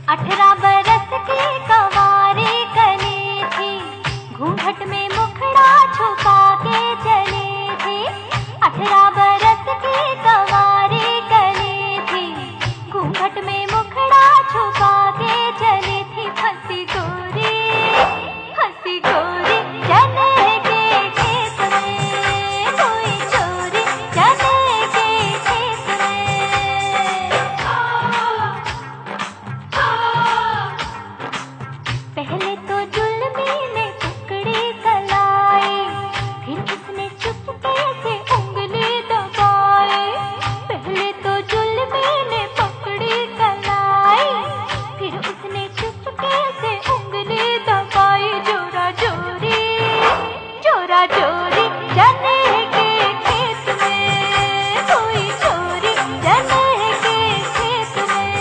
18 बरस की कंवारी कली थी, घूंघट में मुखड़ा छुपा के चली थी। 18 बरस की कंवारी कली थी, घूंघट में मुखड़ा छुपा के चली थी। हंसी गोरी चने के खेत में, कोई चोरी चने के खेत में। पहले तो जुल्मी ने पकड़ी कलाई, फिर उसने चुपके से उंगली दबाई। पहले तो जुल्मी ने पकड़ी कलाई, फिर उसने चुपके से उंगली दबाई। जोरा जोरी चने के खेत में, कोई चोरी चने के खेत में।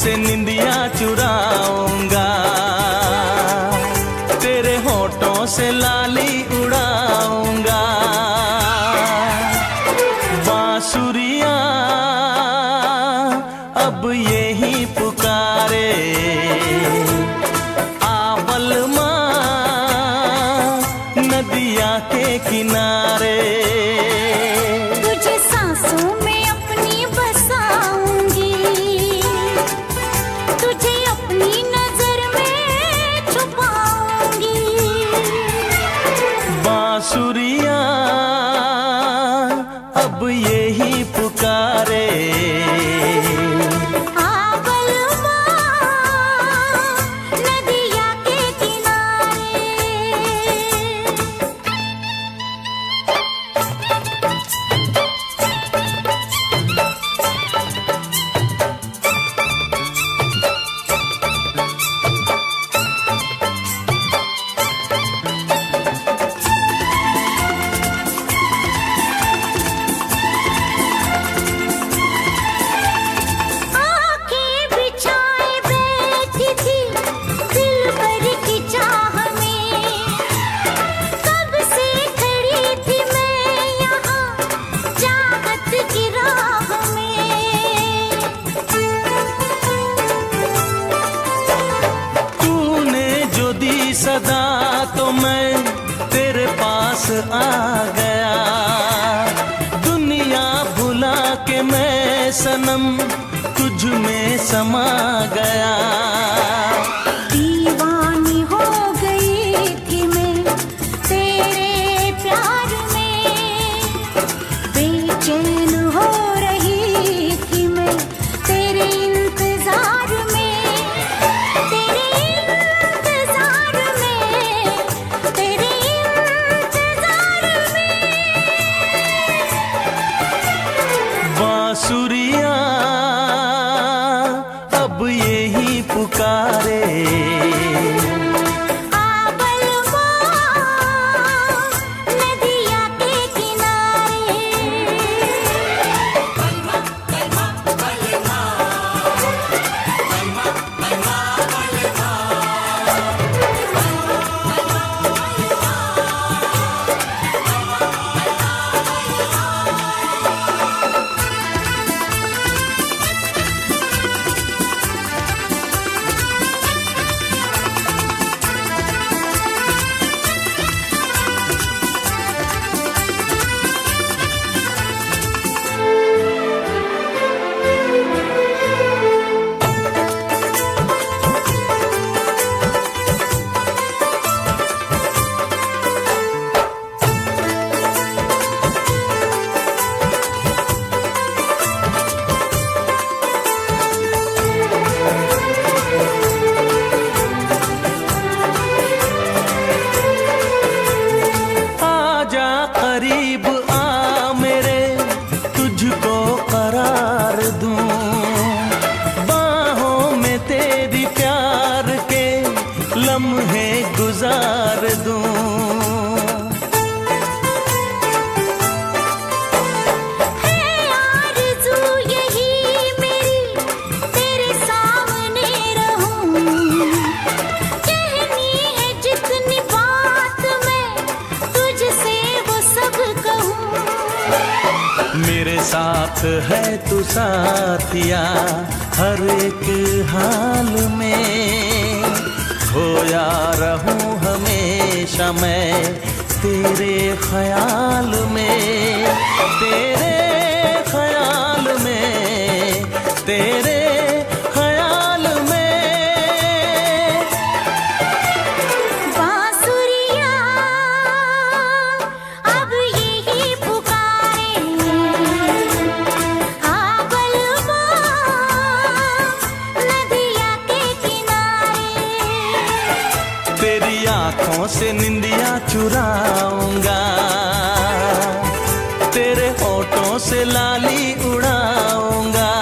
से निंदिया चुराऊंगा, तेरे होठों से लाली उड़ाऊंगा। बांसुरियां अब यही पुकारे, आवल माँ नदिया के किनारे। तुझे सांसों में अपनी बसाऊंगी, तुझे अपनी नजर में छुपाऊंगी। बांसुरियां अब यही पुकारे, नदिया के किनारे। सदा तो मैं तेरे पास आ गया, दुनिया भुला के मैं सनम तुझ में समा गया। दीवानी हो गई थी मैं तेरे प्यार में, बेचैन हो रही थी मैं तेरे इंतजार में। बांसुरियां अब यही पुकारे, नदिया के किनारे। करीब आ मेरे, तुझको करार दूं, बाहों में तेरी प्यार के लम्हे गुजार दूं। मेरे साथ है तू साथिया हर एक हाल में, खोया रहूं हमेशा मैं तेरे ख्याल में, तेरे ख्याल में, तेरे ख्याल में। बांसुरियां अब यही पुकारे, नदिया के किनारे। तेरी आंखों से निंदिया चुराऊंगा, तेरे होठों से लाली उड़ाऊंगा।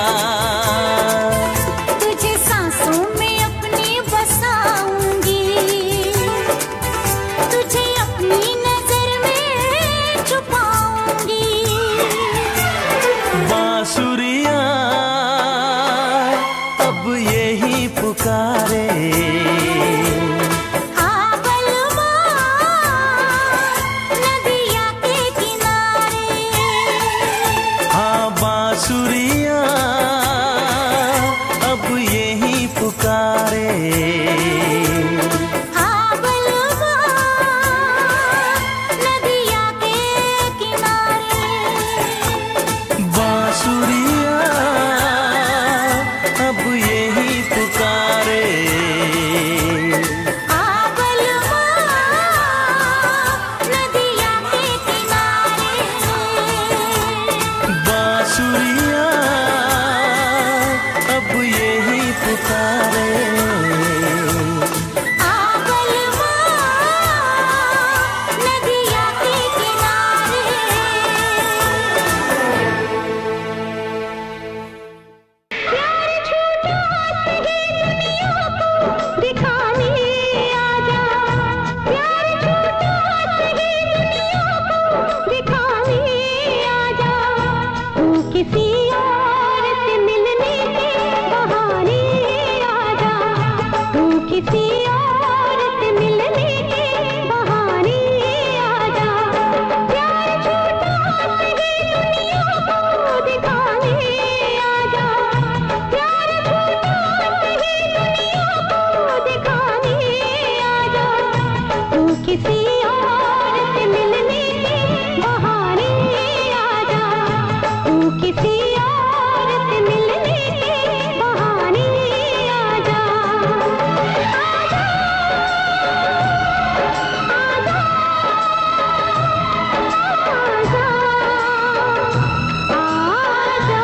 तुझे सांसों में अपनी बसाऊंगी, तुझे अपनी नजर में छुपाऊंगी। बांसुरियां अब ये पुकारे। हाँ बलवा नदिया के किनारे, हाँ बांसुरिया अब यही पुकारे। हाँ बलवा नदिया के किनारे, बांसुरिया अब यही पुकारे। हाँ बलवा नदिया के किनारे, बांसुरिया अब यही पुकारे। हाँ बलवा नदिया के किनारे। प्यार छूटा सही दुनिया को दिखाने आजा, प्यार छूटा सही दुनिया को दिखाने आजा, तू किसी और से मिलने के बहाने आजा, तू किसी और से मिलने के बहाने आजा, प्यार छूटा सही दुनिया को दिखाने आजा, प्यार छूटा सही दुनिया को दिखाने आजा, तू किसी और से मिलने के बहाने आजा, तू किसी और से मिलने के बहाने आजा, आजा, आजा, आजा।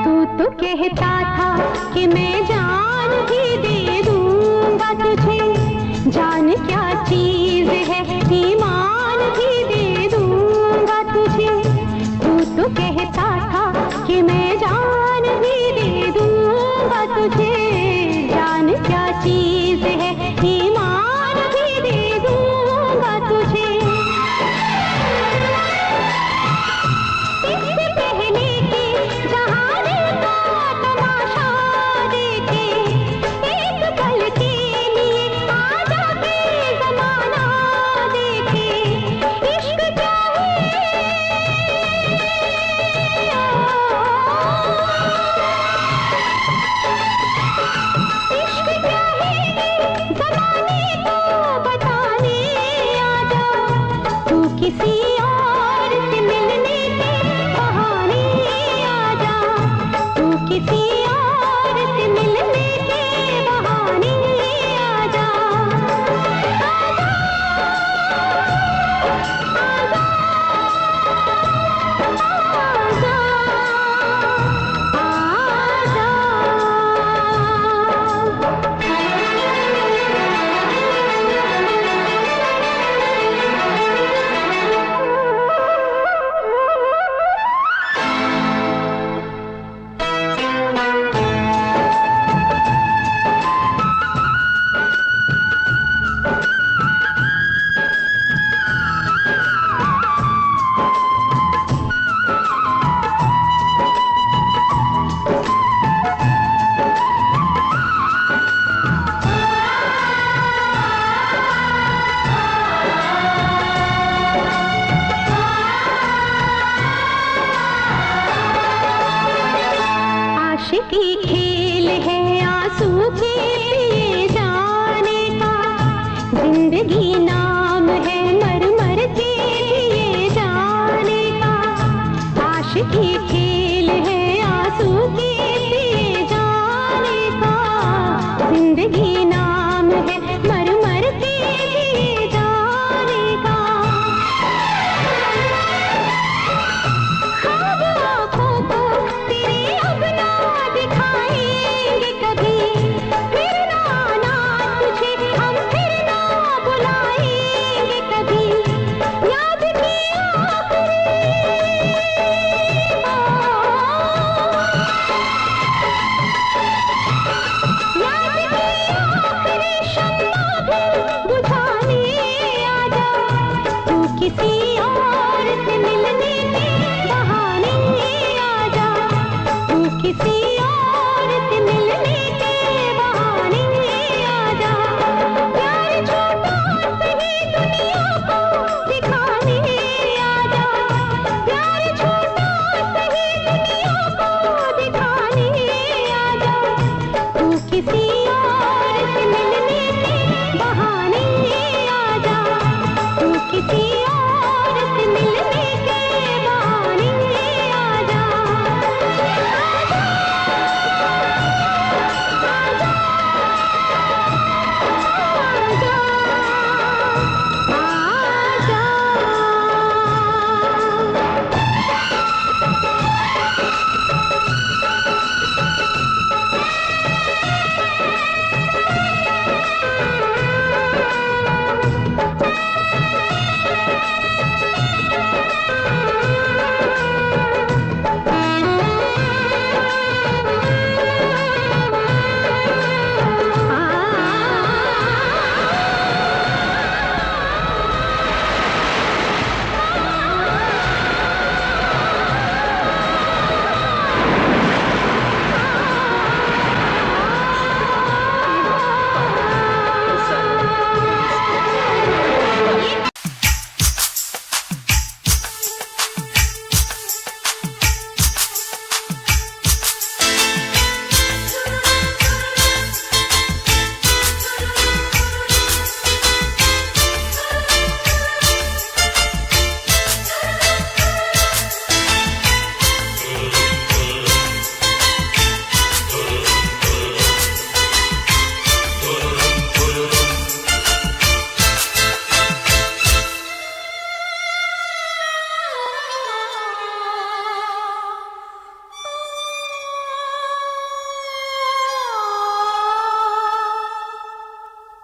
तू तो कहता था कि मैं जान भी दे दूंगा तुझे, जान क्या चीज है ईमान भी दे दूंगा तुझे, तू तो कहता था कि मैं जान भी दे दूंगा तुझे, जान क्या चीज है ईमान भी दे दूंगा तुझे। इससे पहले कि जहाने का तमाशा देखे, एक पल के लिए आजा के ज़माना देखे, इश्क क्या है, इश्क क्या है ज़माने को बताने आजा, तू किसी और से मिलने के बहाने आजा, तू किसी और से मिलने के बहाने आजा, आजा, आशिकी खेल है आंसू के पिए जाने का, जिंदगी नाम है मर मर के जिए जाने का, आशिकी खेल है आंसू के पिए जाने का, जिंदगी नाम है मर मर के जिए जाने का, ख्वाब आँखों को तेरे अब ना दिखाएंगे किसी और से मिलने के बहाने आ जा, तू किसी और से मिलने के बहाने आ जा।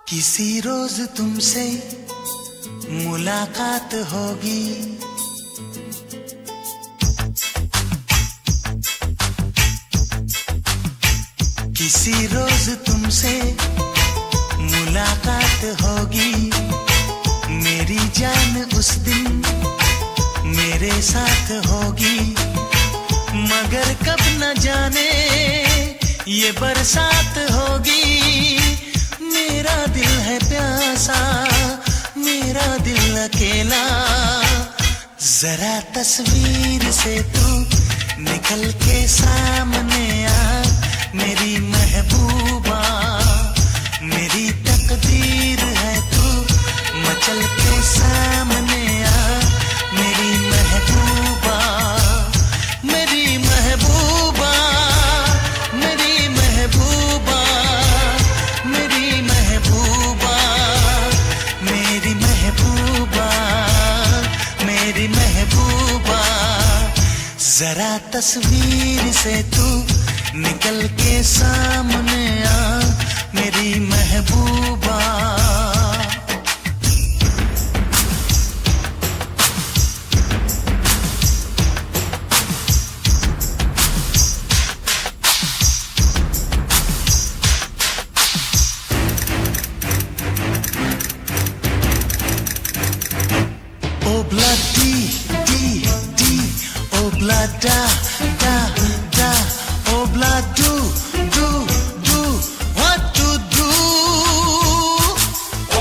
किसी रोज तुमसे मुलाकात होगी, किसी रोज तुमसे मुलाकात होगी। मेरी जान उस दिन मेरे साथ होगी, मगर कब न जाने ये बरसात होगी। मेरा दिल है प्यासा, मेरा दिल अकेला, जरा तस्वीर से तू निकल के सामने आ। मेरी महबूबा, मेरी तकदीर है तू मचल के सामने आ। मेरी महबूबा, मेरी महबूबा, मेरी महबूबा, मेरी महबूबा, मेरी महबूबा, मेरी महबूबा, जरा तस्वीर से तू निकल के सामने आ। मेरी महबूबा, Obla di di di, obla da da da, obla do do do, what to do?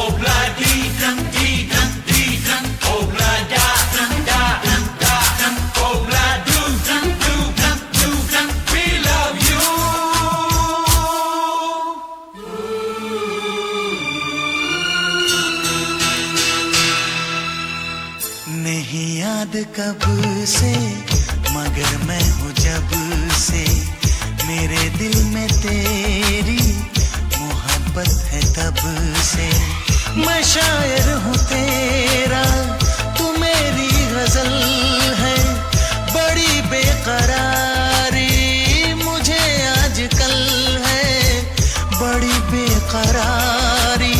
Obla di dum, obla da dum da dum da dum, obla do dum, we love you. नहीं याद कब से, मगर मैं हूँ जब से, मेरे दिल में तेरी मोहब्बत है तब से। मैं शायर हूँ तेरा, तू मेरी गजल है, बड़ी बेकरारी मुझे आजकल है, बड़ी बेकरारी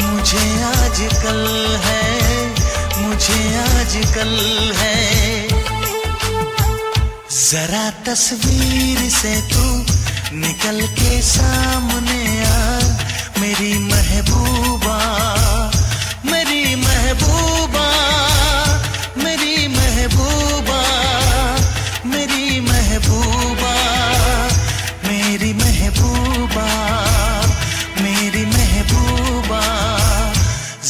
मुझे आजकल है, मुझे आजकल है। जरा तस्वीर से तू निकल के सामने आ। मेरी महबूबा, मेरी महबूबा, मेरी महबूबा, मेरी महबूबा, मेरी महबूबा, मेरी महबूबा,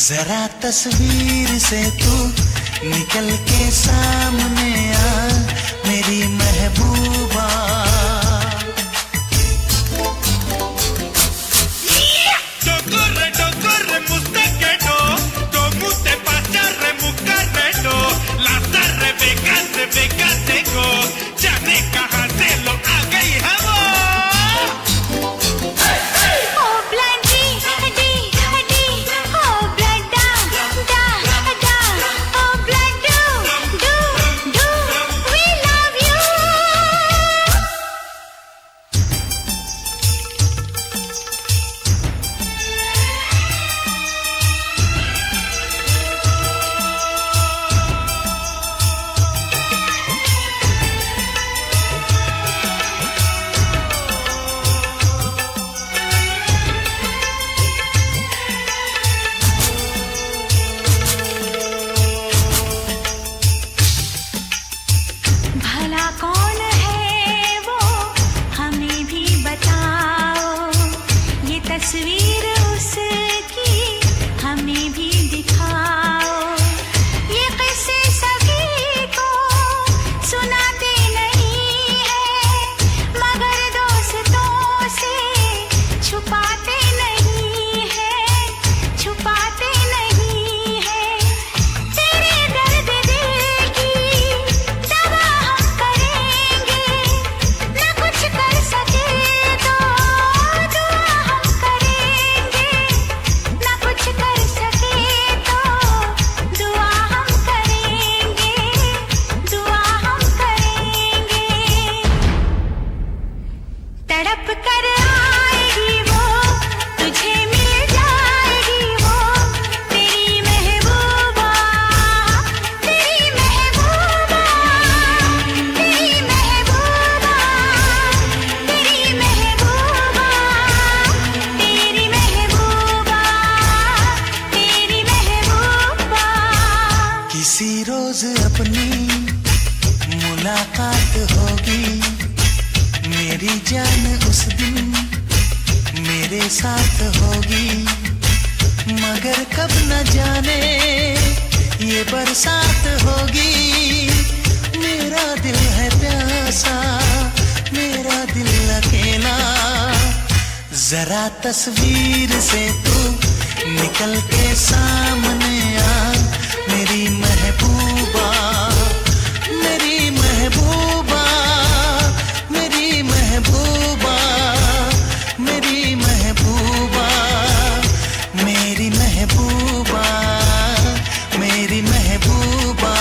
जरा तस्वीर से तू निकल के सामने आ। मेरी महबूबा, मेरे साथ होगी, मगर कब न जाने ये बरसात होगी। मेरा दिल है प्यासा, मेरा दिल अकेला, जरा तस्वीर से तू निकल के सामने आ, मेरी महबूबा, मेरी महबूबा, मेरी महबूबा, मेरी महबूबा, मेरी महबूबा, मेरी महबूबा।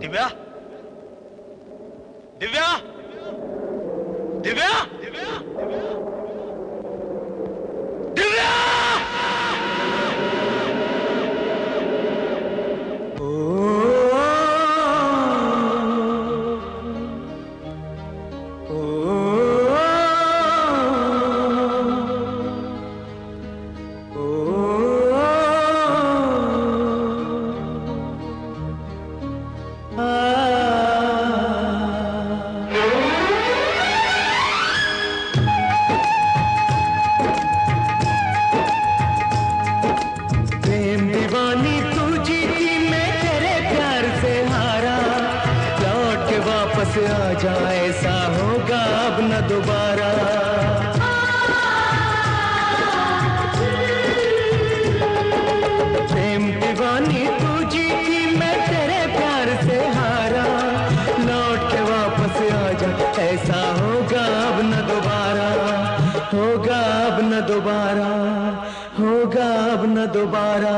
दिव्या, दिव्या, दिव्या, दिव्या, दिव्या। आ जाए ऐसा होगा अब न दोबारा। प्रेम दीवानी तू जीती मैं तेरे प्यार से हारा, लौट के वापस आ जा ऐसा होगा अब न दोबारा, होगा अब न दोबारा, होगा अब न दोबारा।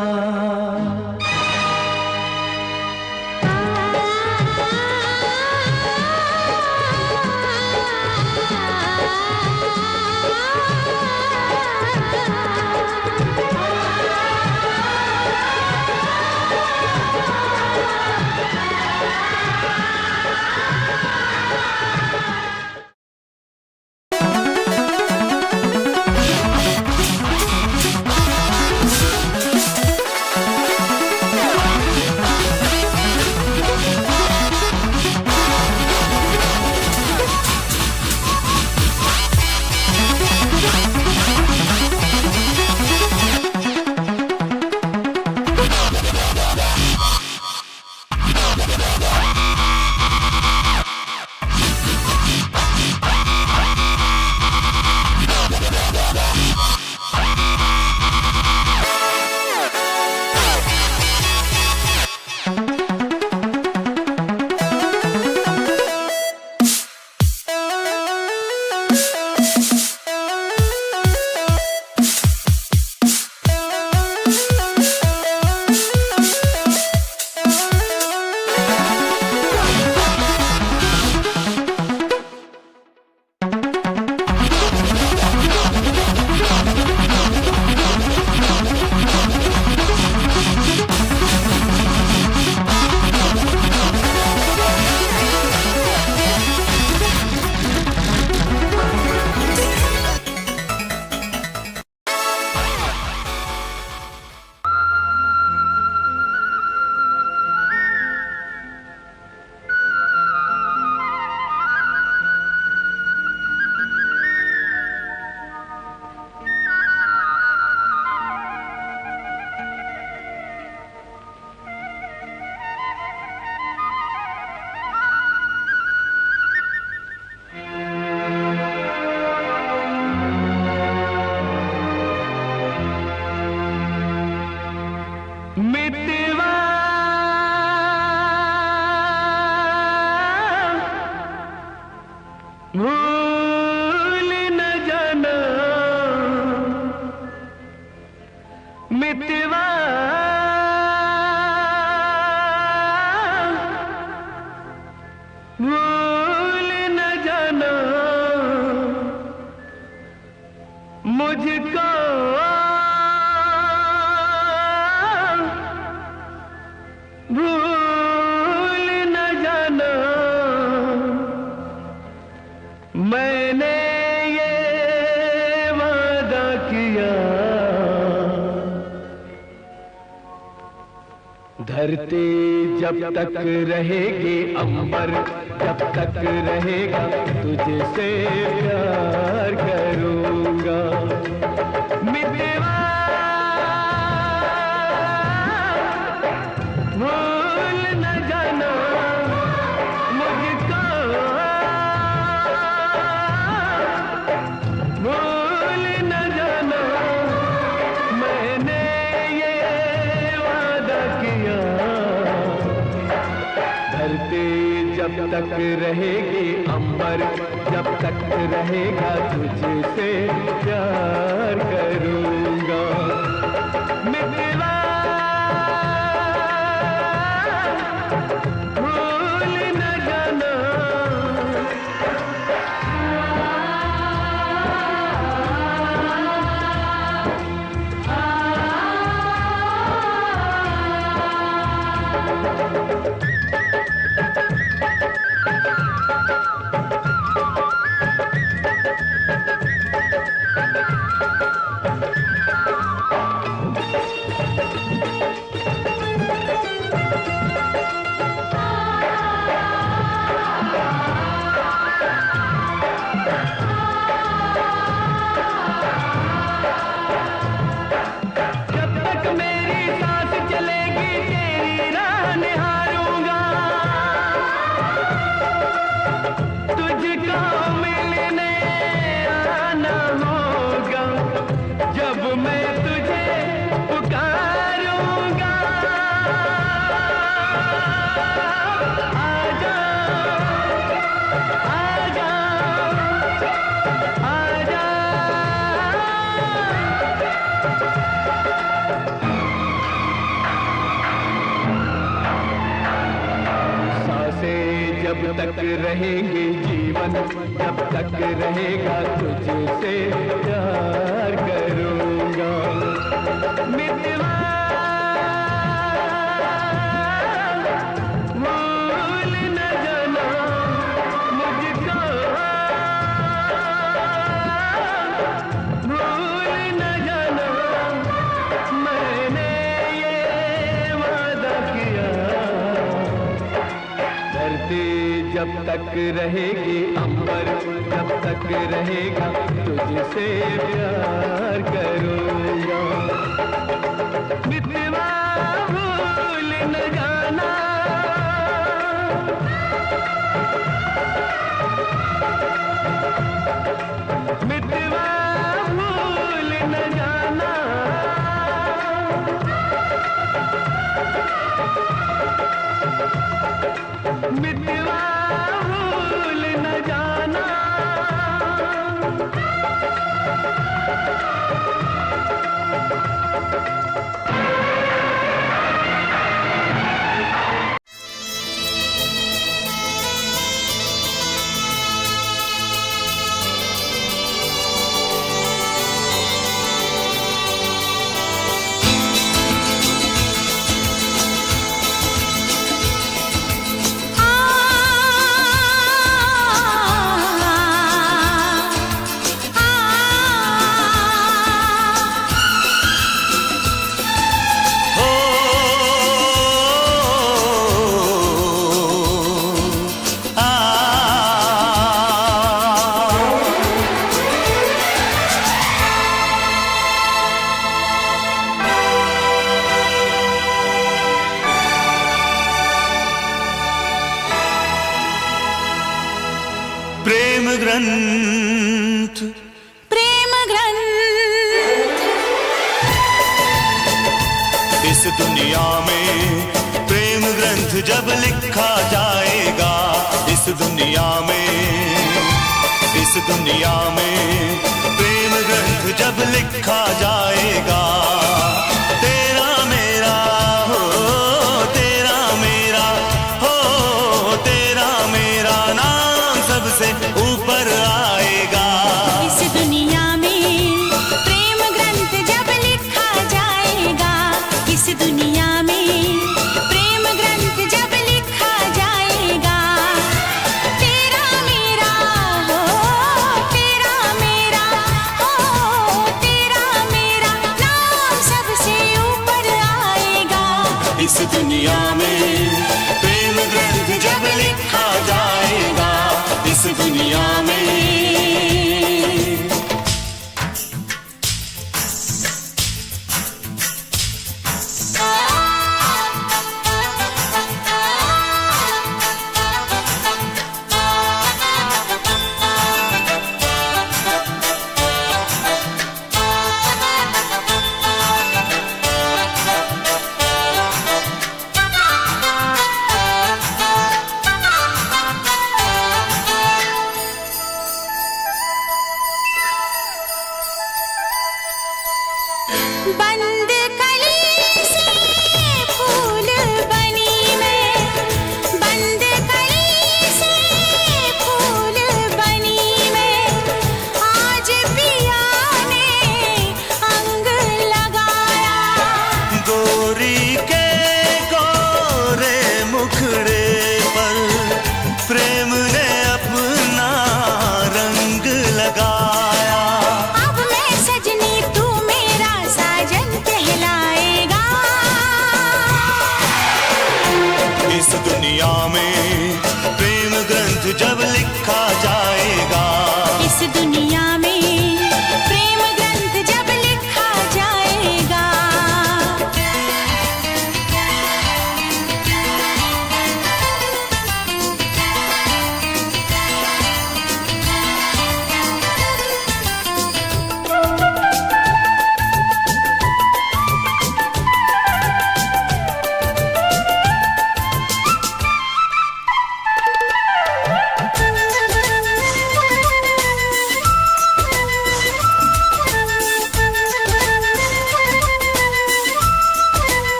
भूल न जाना मितवा, भूल न जाना मुझको, भूल न जाना मैंने ये वादा किया। धरती जब तक रहेगी, अंबर जब तक रहेगा, तुझसे प्यार करूंगा मितवा। भूल न जाना मुझको, भूल न जाना मैंने ये वादा किया। धरती जब तक रहेगी, अंबर जब तक रहेगा, तुझसे प्यार करूंगा मितवा। भूल जब तक रहेंगे जीवन, जब तक रहेगा तुझसे प्यार करूँगा। मितवा भूल न जाना मुझको, भूल न जाना मैंने ये वादा किया। धरती जब तक रहेगी, अंबर जब तक रहेगा तुझसे प्यार करूँगा। मितवा भूल न जाना, मितवा भूल न जाना। मितवा भूल न जाना। प्रेम ग्रंथ, प्रेम ग्रंथ। इस दुनिया में प्रेम ग्रंथ जब लिखा जाएगा, इस दुनिया में, इस दुनिया में प्रेम ग्रंथ जब लिखा जाएगा। तेरा मेरा हो, तेरा मेरा हो, तेरा मेरा नाम सबसे ऊपर आएगा। इस दुनिया में प्रेम ग्रंथ जब लिखा जाएगा, इस दुनिया में प्रेम ग्रंथ जब लिखा जाएगा। तेरा मेरा हो, तेरा मेरा हो, तेरा मेरा नाम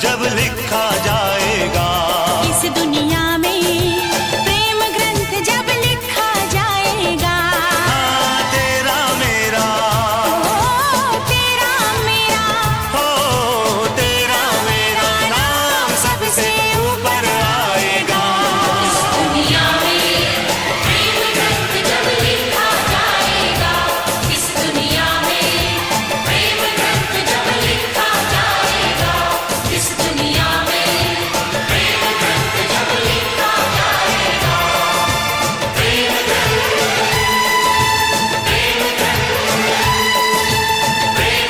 जब लिखा जाएगा, इस दुनिया में प्रेम ग्रंथ जब लिखा जाएगा। हाँ, तेरा मेरा तेरा मेरा हो, तेरा मेरा नाम सबसे ऊपर आएगा। दुनिया में प्रेम ग्रंथ जब लिखा जाएगा, इस दुनिया में प्रेम ग्रंथ जब लिखा जाएगा, इस दुनिया में प्रेम ग्रंथ जब लिखा जाएगा। प्रेम ग्रंथ, प्रेम ग्रंथ, प्रेम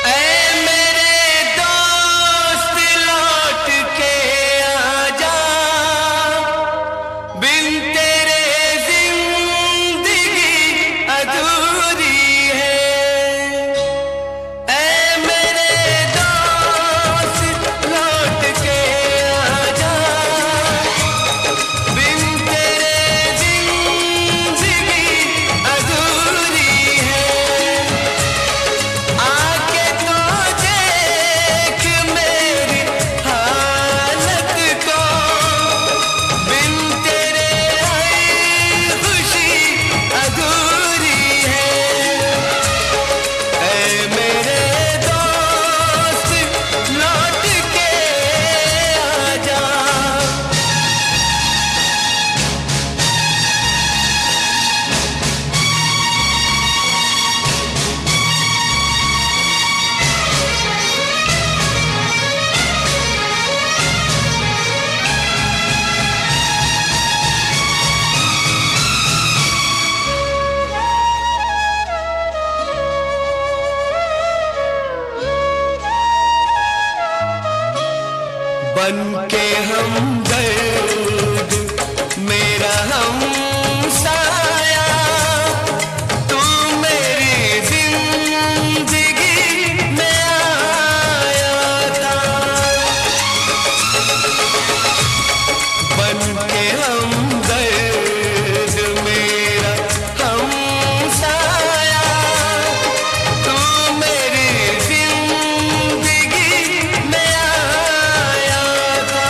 ऐ मेरे दोस्त लौट के आजा, बिन तेरे जिंदगी अधूरी है। ऐ मेरे दोस्त लौट के आजा, बिन तेरे जिंदगी अधूरी है। आके तो देख मेरी हालत को, बिन तेरे आई खुशी अधूरी है। ऐ मेरे दोस्त लौट के आजा। बन के हमदर्द मेरा हमसाया, तू मेरी जिंदगी में आया था। बन के हमदर्द मेरा हमसाया, तू मेरी जिंदगी में आया था।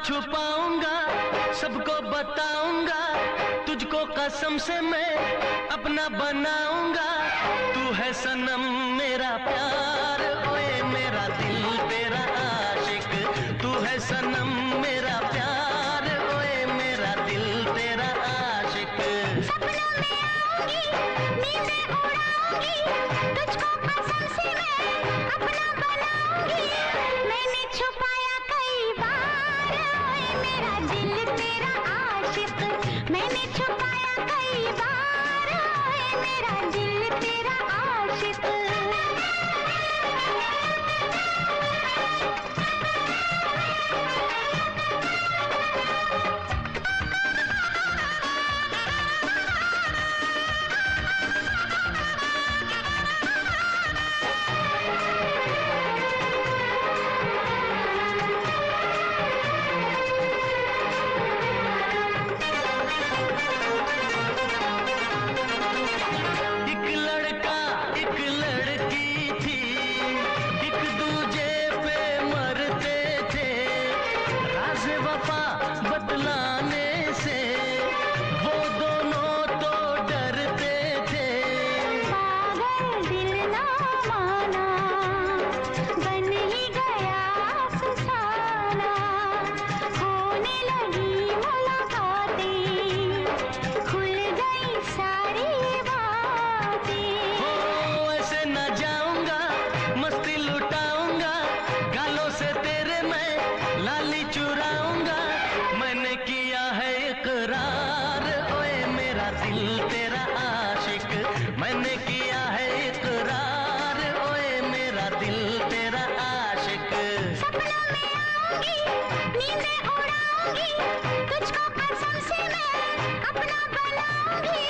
छुपाऊंगा, सबको बताऊंगा, तुझको कसम से मैं अपना बनाऊंगा। तू है सनम मेरा प्यार, ओए मेरा दिल तेरा आशिक। तू है सनम मेरा प्यार, ओए मेरा दिल तेरा आशिक। सपनों में आऊंगी, नींदें उड़ाऊंगी, तुझको कसम से मैं अपना बनाऊंगी। मैंने छुपाया कई बार, ओए मेरा दिल तेरा आशिक। मैंने छुपाया कई बार, ओए मेरा दिल तेरा आशिक। एक लड़का एक लड़की थी, एक दूजे पे मरते थे। राज़ वफा बतलाने से वो दोनों तो डरते थे। पागल दिल ना माना, बन ही गया अफसाना। होने लगी मुलाकातें, खुल गई सारी बातें। ओ ऐसे न जाऊंगा, मस्ती लुटाऊंगा, गालों से तेरे मैं लाली चुराऊंगा। मैंने किया है इकरार, ओए मेरा दिल तेरा आशिक। मैंने किया है इकरार, ओए मेरा दिल तेरा आशिक। सपनों में आऊंगी, नींदें उड़ाऊंगी, तुझको कसम से मैं अपना बनाऊंगी।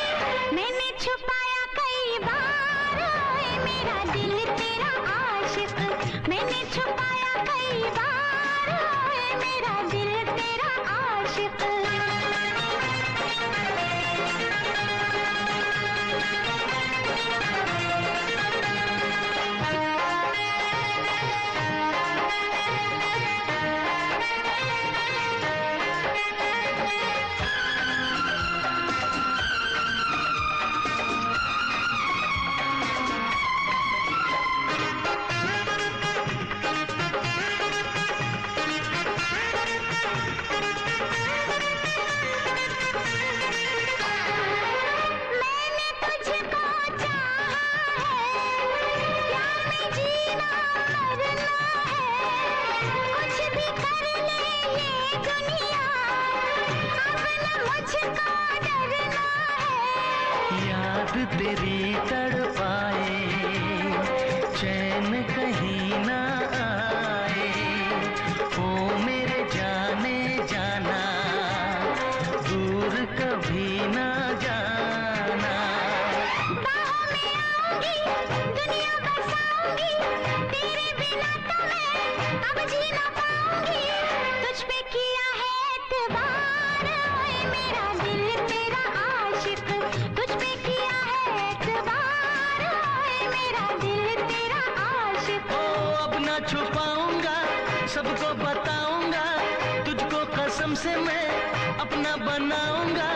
मैंने छुपाया कई बार, ओए मेरा दिल तेरा आशिक। मैंने छुपाया कई बार, ओए मेरा दिल तेरा आशिक। मैंने तुझको चाहा है, प्यार में जीना मरना है। कुछ भी कर ले ये दुनिया, अब न मुझको डरना है। याद तेरी तड़पाए, चैन कहीं ना आए। ओ मेरे जाने जाना, दूर कभी ना जाना। बाहों में आऊंगी, दुनिया बसाऊंगी, तेरे बिना तो मैं अब जी ना पाऊंगी। तुझ पे किया है एतबार, ओए मेरा दिल तेरा आशिक। तुझ पे किया है एतबार, ओए मेरा दिल तेरा आशिक। ओ अब ना छुपाऊंगा, सबको बताऊंगा, तुझको कसम से मैं अपना बनाऊंगा।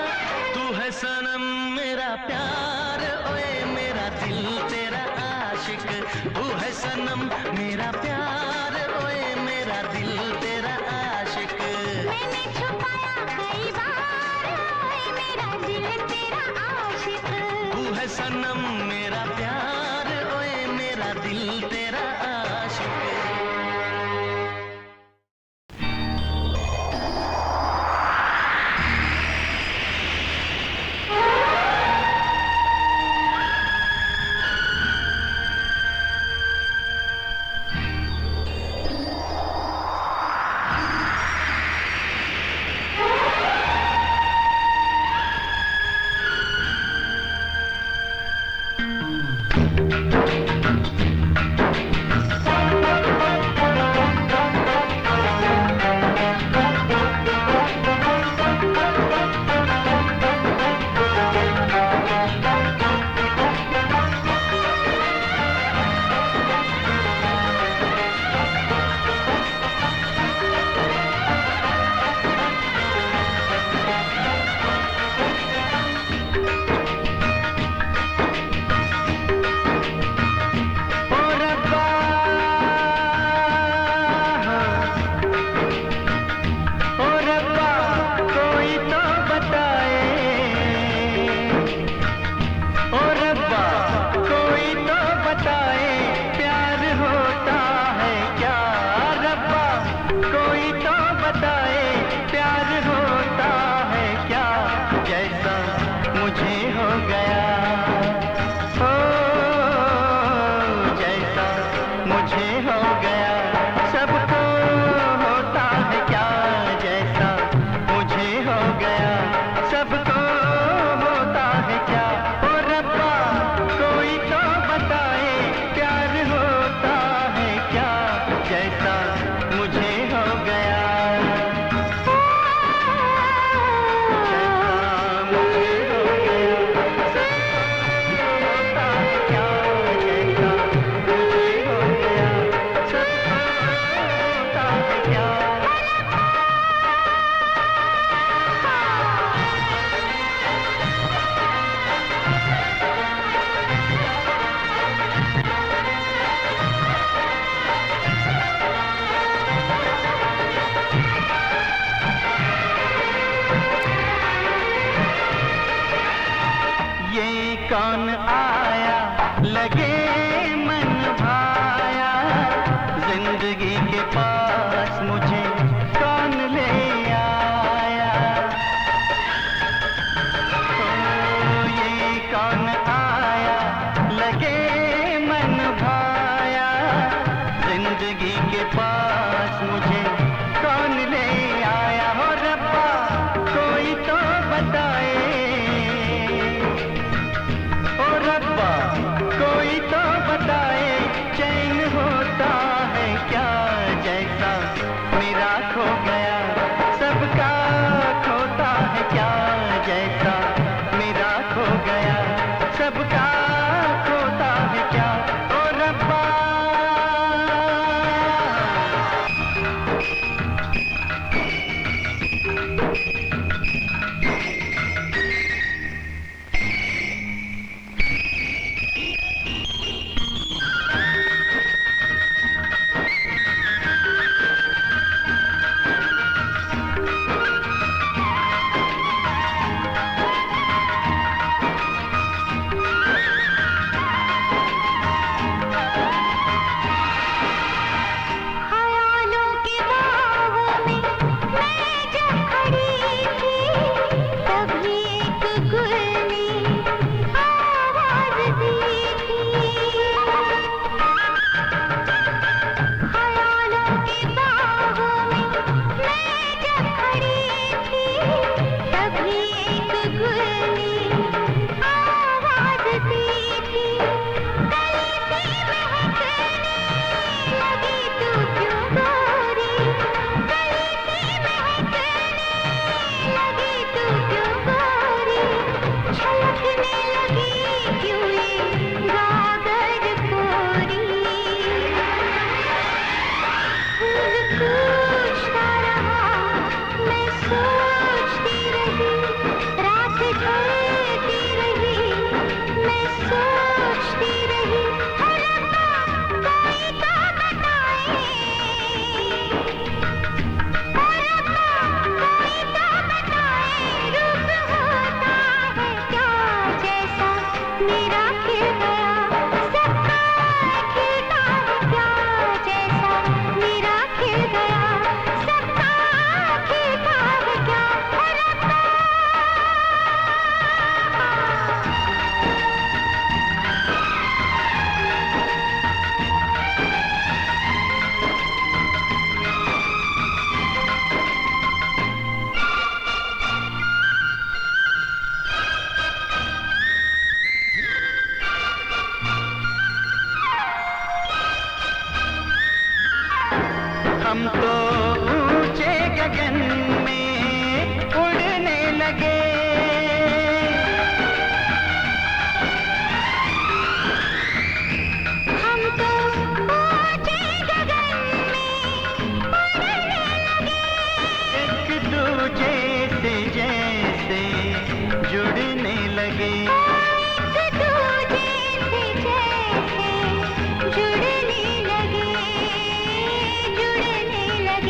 तू है सनम मेरा प्यार, ओए मेरा दिल तेरा आशिक। तू है सनम मेरा प्यार, ओए मेरा दिल तेरा आशिक। मैंने छुपाया कई बार, ओए मेरा दिल तेरा आशिक। तू है सनम मेरा प्यार, ओए मेरा दिल तेरा आशिक। बताए प्यार होता है क्या रब्बा, कोई तो बताए प्यार होता है क्या, जैसा मुझे हो गया हो, जैसा मुझे हो गया, सबको होता है क्या, जैसा मुझे हो गया, सबको होता है क्या। ओ रब्बा कोई तो बताए प्यार होता है क्या, जैसा मुझे हो गया, जैसा मुझे हो गया, सबको होता है क्या, जैसा मुझे हो गया, सबको होता है क्या। ये कौन आया लगे मन भाया, जिंदगी के पास मुझे कौन ले आया, ओ ये कौन आया लगे मन भाया, जिंदगी के पास मुझे कौन ले आया, हो रब्बा कोई तो बताए, ओ रब्बा कोई तो बताए चैन होता है क्या, जैसा मेरा खो गया, सबका खोता है क्या, जैसा मेरा खो गया, सबका खोता है क्या। ओ रब्बा ख्यालों के बाहों में मैं जब खड़ी थी, तभी एक गुल ने आवाज दी थी, ख्यालों के बाहों में मैं जब खड़ी थी, तभी एक गुल ने आवाज दी थी, गली सी महकने लगी तू क्यों गोरी, गली सी महकने लगी तू क्यों गोरी, छलकने लगी क्यों ये गागर कोरी, फूल पूछता रहा मैं सोचती रही, रात ढलती रही मैं सोचती रही, हो रब्बा कोई तो बताए, हो रब्बा कोई तो बताए रूप होता है क्या, जैसा मेरा खिल गया, सबका खिलता है क्या, जैसा मेरा खिल गया, सबका खिलता है क्या, हो रब्बा हम तो ऊंचे गगन में उड़ने लगे, हम तो ऊंचे गगन में उड़ने लगे, एक दूजे से जैसे जुड़ने लगे, एक दूजे से जैसे जुड़ने लगे, जुड़ने लगे।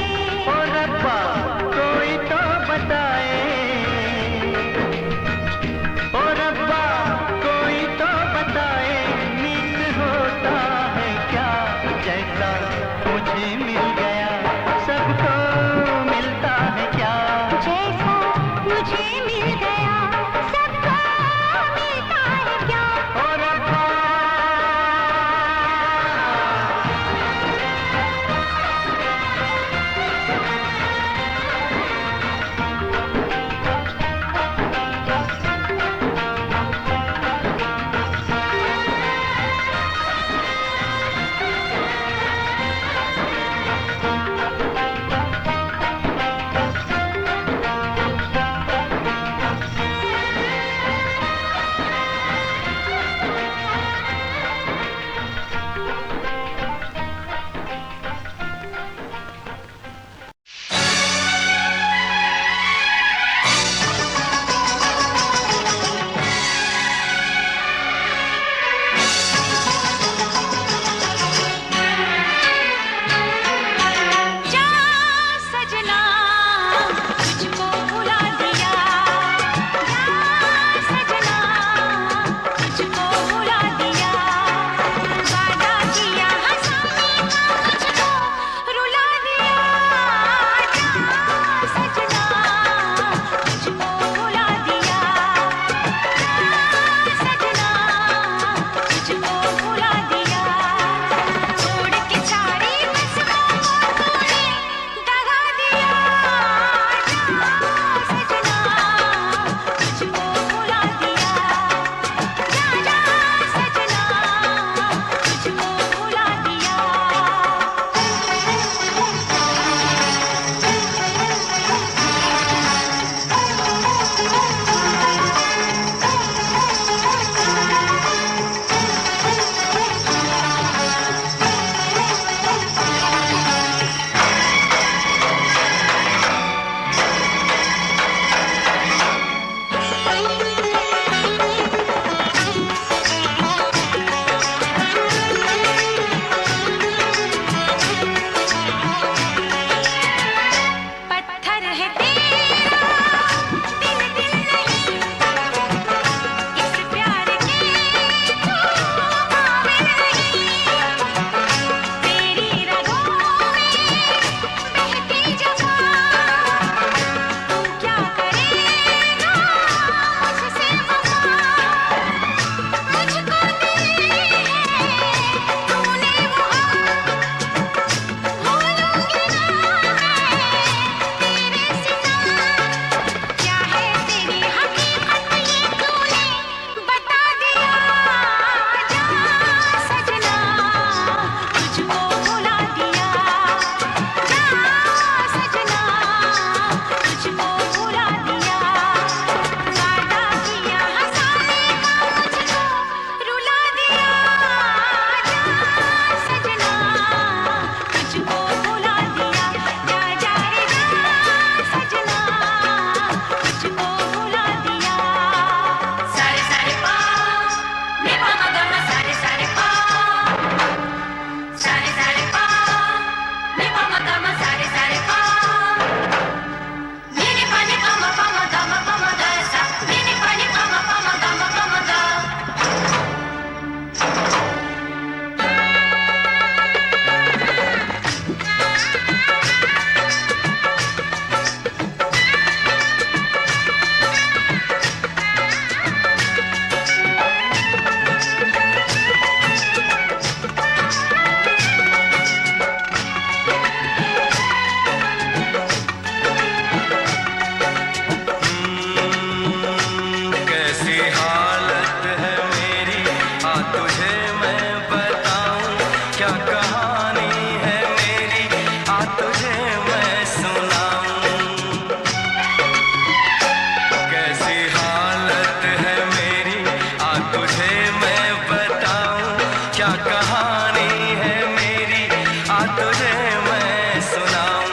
कहानी है मेरी, आ तुझे मैं सुनाऊं।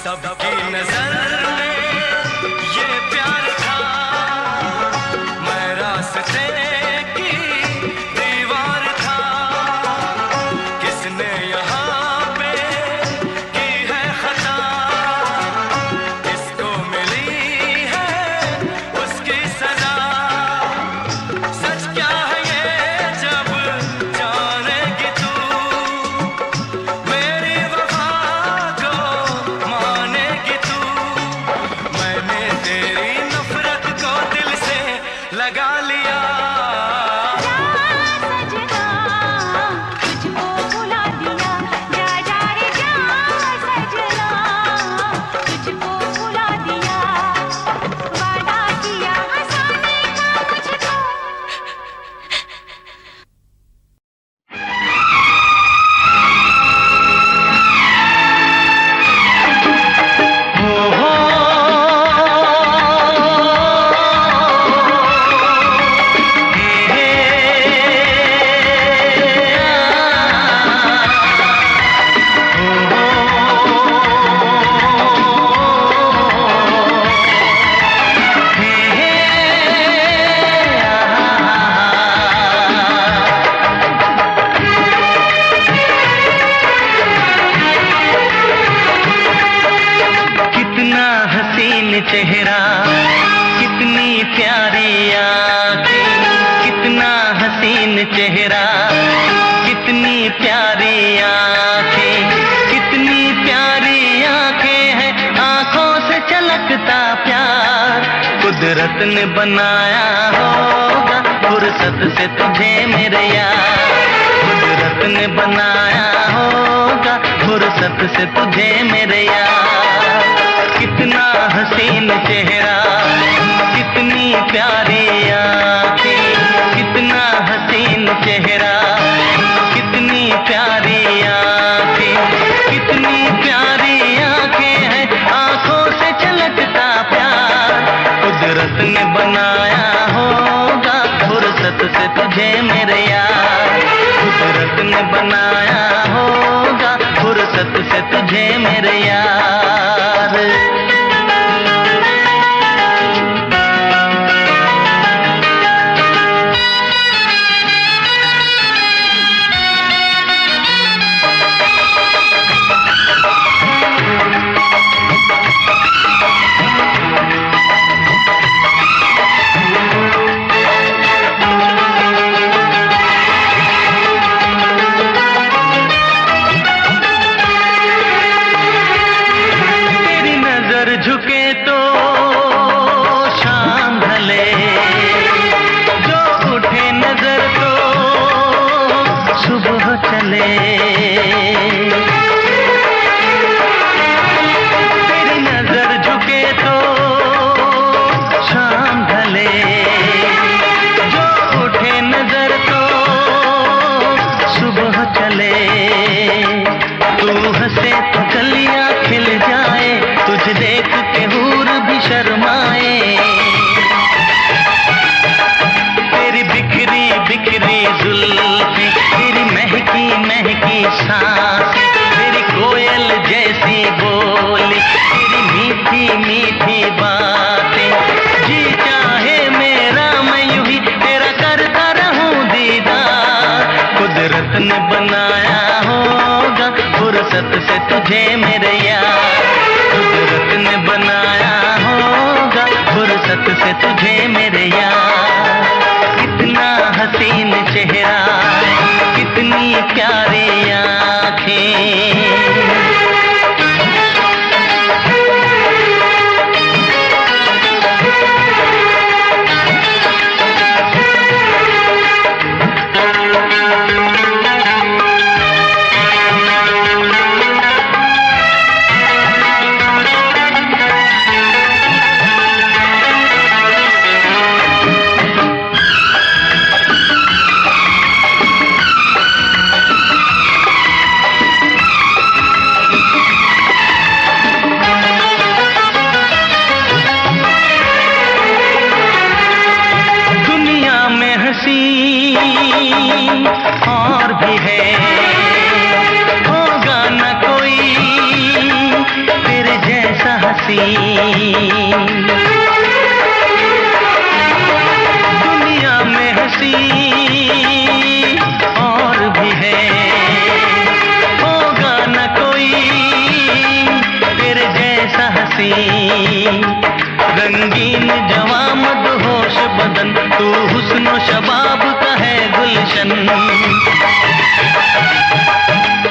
सबकी नजर में ये प्यार था, मैं रास्ते की दीवार था। किसने यहाँ पे की है खता, किसको मिली है उसकी सजा। सच क्या है ये जब जानेगी तू, मेरी वफा को मानेगी तू। मैंने तेरी नफरत को दिल से लगा लिया। सजना तुझको भुला दिया, जा जा रे जा सजना तुझको भुला दिया। वादा किया हंसाने का मुझको, कितना हसीन चेहरा, कितनी प्यारी आंखें, कितना हसीन चेहरा, कितनी प्यारी आंखें, कितनी प्यारी आंखें हैं, आंखों से छलकता प्यार। कुदरत ने बनाया होगा फुर्सत से तुझे मेरे यार, कुदरत ने बनाया होगा फुर्सत से तुझे मेरे यार। कितना हसीन चेहरा, कितनी प्यारी आंखें, कितना हसीन चेहरा, कितनी प्यारी आंखें, कितनी प्यारी आंखें हैं, आंखों से छलकता प्यार। कुदरत ने बनाया होगा फुर्सत से तुझे मेरे यार, कुदरत ने बनाया होगा फुर्सत से तुझे मेरे यार। झुके तो शाम ढले, जो उठे नजर तो सुबह चले। तेरी नजर झुके तो शाम ढले, जो उठे नजर तो सुबह चले। तू हंसे तो कलियां खिल जाए, तुझे देख के हूर भी शर्माए। तेरी बिखरी बिखरी जुल्फी, तेरी महकी महकी सांस, तेरी कोयल जैसी बोली, तेरी मीठी मीठी बातें। जी चाहे मेरा मैं यूं ही तेरा करता रहूं दीदार। कुदरत ने बनाया होगा फुर्सत से तुझे मेरे यार, कुदरत ने बनाया होगा फुर्सत से तुझे मेरे यार। कितना हसीन चेहरा, कितनी प्यारी आंखें।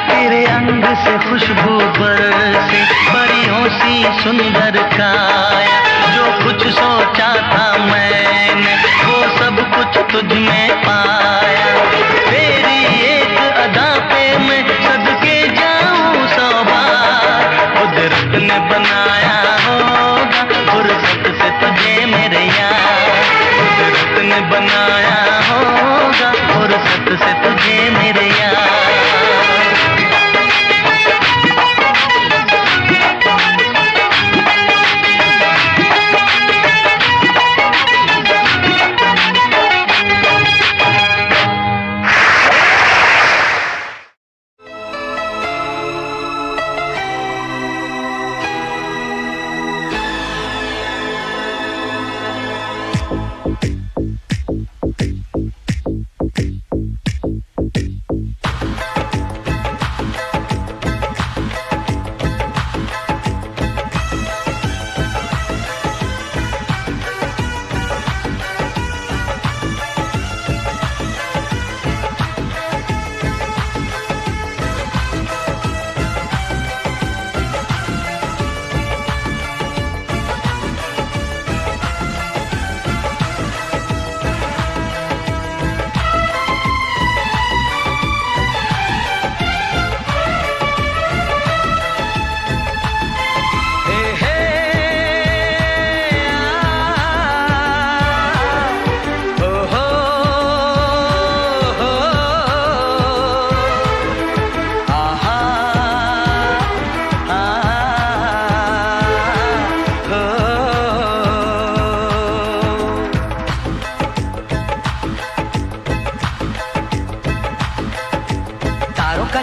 तेरे अंग से खुशबू बरसे परियों सी सुंदर काया, जो कुछ सोचा था मैंने वो सब कुछ तुझ में पाया। तेरी एक अदा पे मैं सदके जाऊं 100 बार, कुदरत ने बनाया होगा फुर्सत से तुझे मेरे यार, कुदरत ने बनाया होगा फुर्सत से तुझे मेरे यार।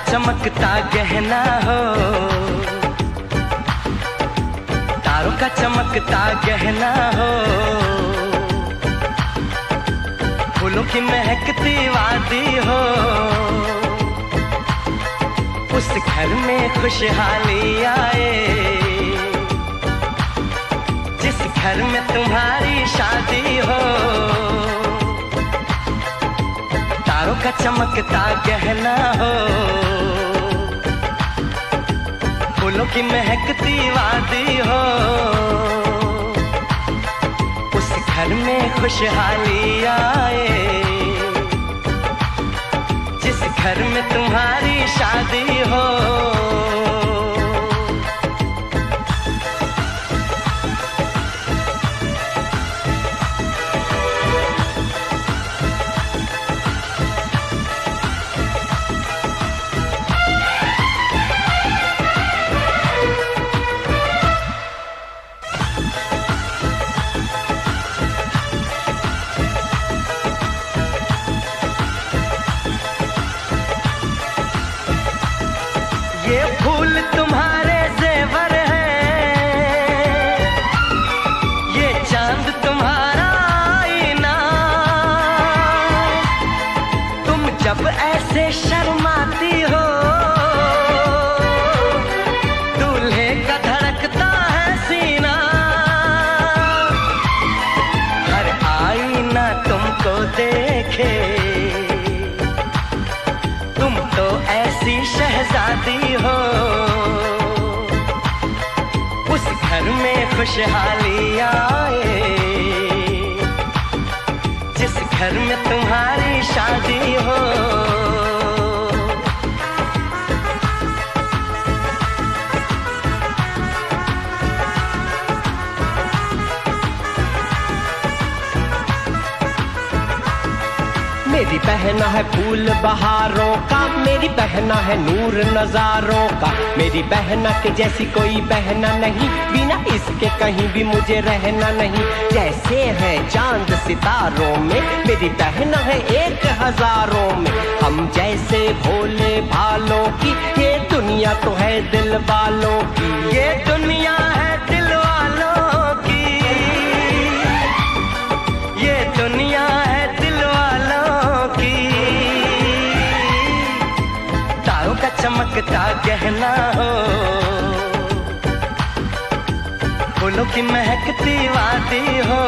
चमकता गहना हो, तारों का चमकता गहना हो, फूलों की महकती वादी हो, उस घर में खुशहाली आए जिस घर में तुम्हारी शादी हो। तारों का चमकता गहना हो, फूलों की महकती वादी हो, उस घर में खुशहाली आए जिस घर में तुम्हारी शादी हो। ये फूल तुम्हारे जेवर हैं, ये चांद तुम्हारा आईना, तुम जब ऐसे शर्माती हो दूल्हे का धड़कता है सीना, हर आईना तुमको देखे तुम तो ऐसी शहजादी हो, उस घर में खुशहाली आए जिस घर में तुम्हारी शादी हो। मेरी बहना है फूल बहारों का, मेरी बहना है नूर नजारों का, मेरी बहना के जैसी कोई बहना नहीं, बिना इसके कहीं भी मुझे रहना नहीं। जैसे है चांद सितारों में, मेरी बहना है 1000 में, हम जैसे भोले भालों की ये दुनिया तो है दिल वालों की, ये दुनिया है दिल वालों की, ये दुनिया है दिल वालों की। तारों का चमकता गहना हो, फूलों की महकती वादी हो,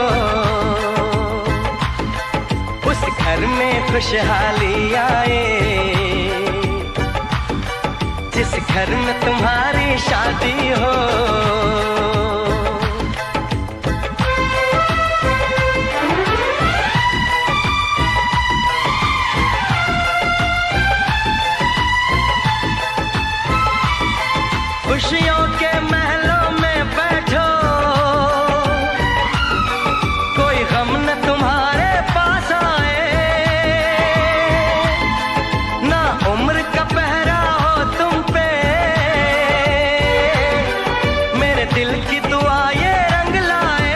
उस उस घर में खुशहाली आए, जिस घर में तुम्हारी शादी हो। खुशियों के महलों में बैठो, कोई गम न तुम्हारे पास आए, ना उम्र का पहरा हो तुम पे, मेरे दिल की दुआ ये रंग लाए।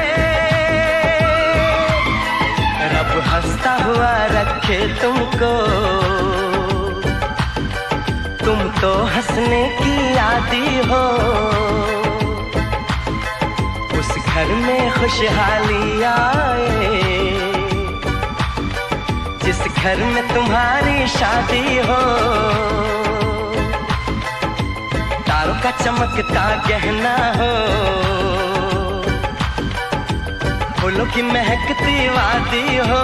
रब हंसता हुआ रखे तुमको, तुम तो हंसने की आदी हो। उस घर में खुशहाली आए, जिस घर में तुम्हारी शादी हो। तारों का चमकता गहना हो, फूलों की महकती वादी हो।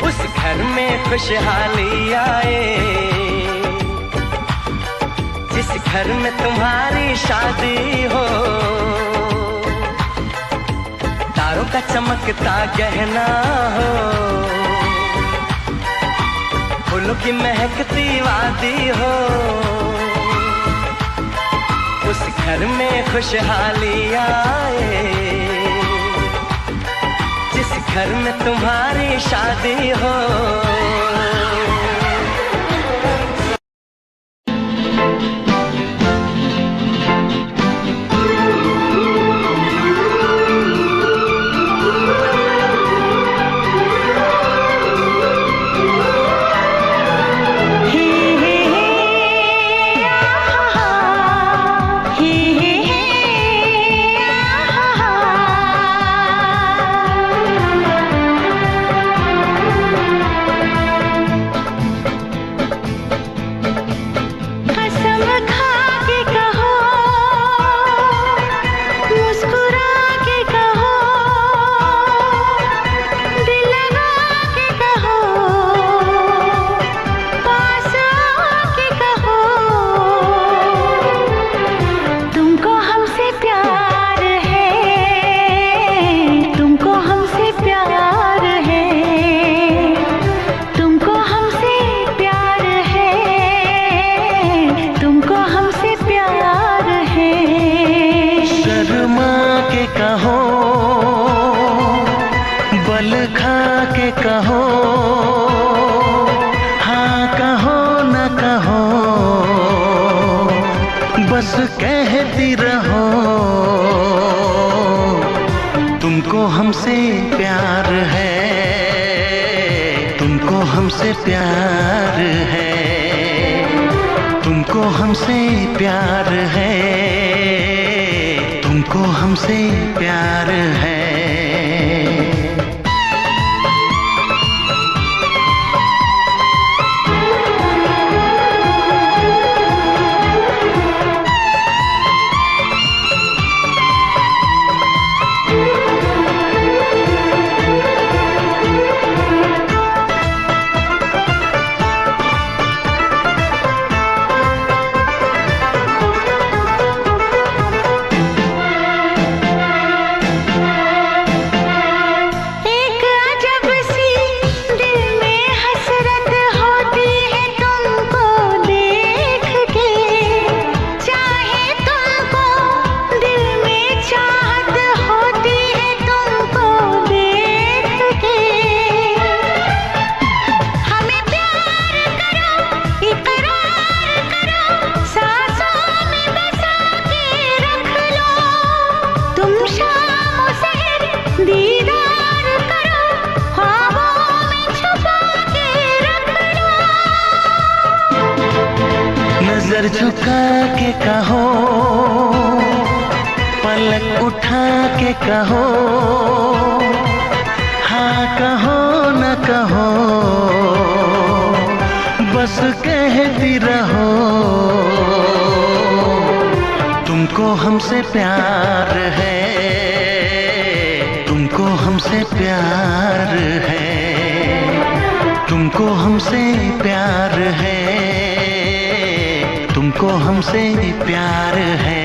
उस घर में खुशहाली आए, जिस घर में तुम्हारी शादी हो। तारों का चमकता गहना हो, फूलों की महकती वादी हो। उस घर में खुशहाली आए, जिस घर में तुम्हारी शादी हो। कहो हाँ कहो न कहो, बस कहती रहो तुमको हमसे प्यार है, तुमको हमसे प्यार है, तुमको हमसे प्यार है, तुमको हमसे प्यार है। नजर झुका के कहो, पलक उठा के कहो, हाँ कहो न कहो, बस कहती रहो तुमको हमसे प्यार है, तुमको हम हमसे प्यार है, तुमको हमसे प्यार है, तुमको हमसे प्यार है।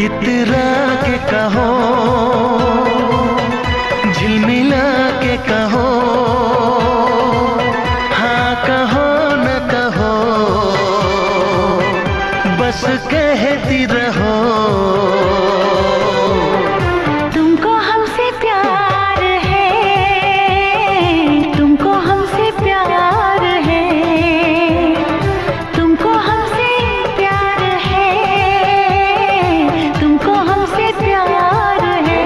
इतरा के कहो, झिलमिला के कहो, हाँ कहो न कहो, बस कहती रहो। तुमको हमसे प्यार है, तुमको हमसे प्यार है, तुमको हमसे प्यार है, तुमको हमसे प्यार है।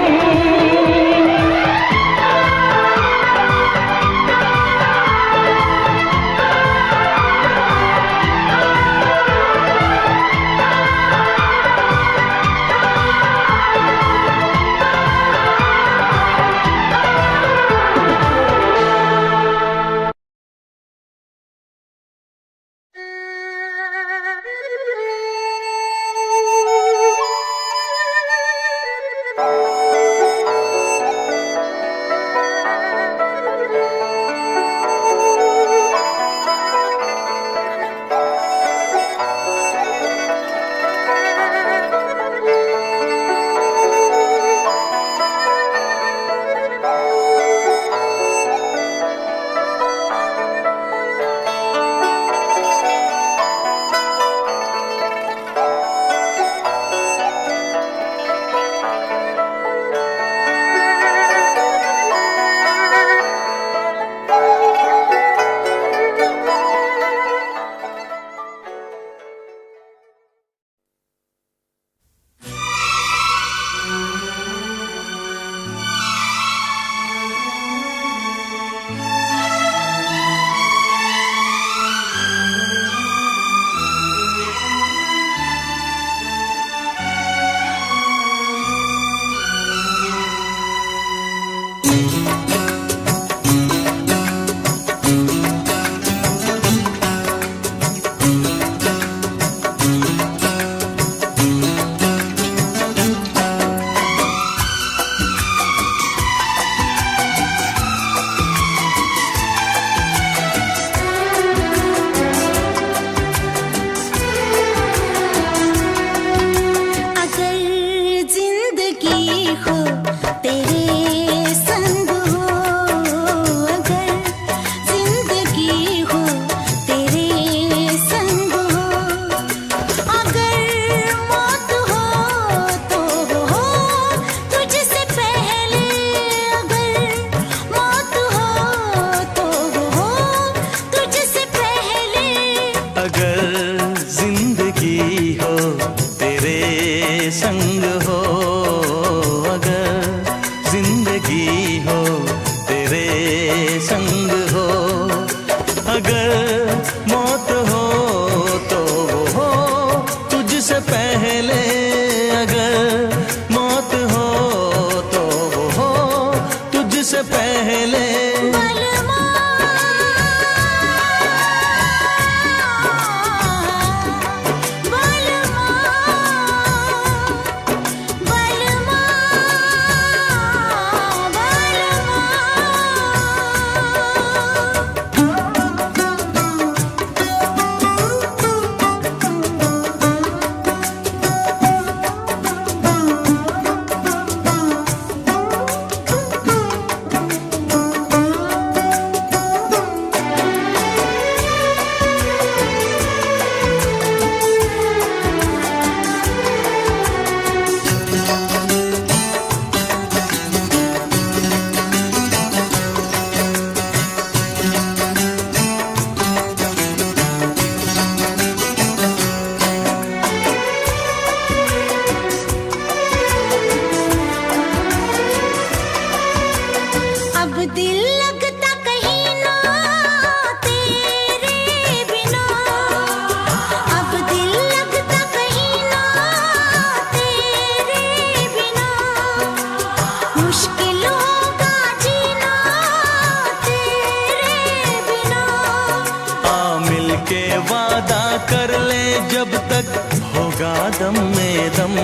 के वादा कर ले जब तक होगा दम में दम,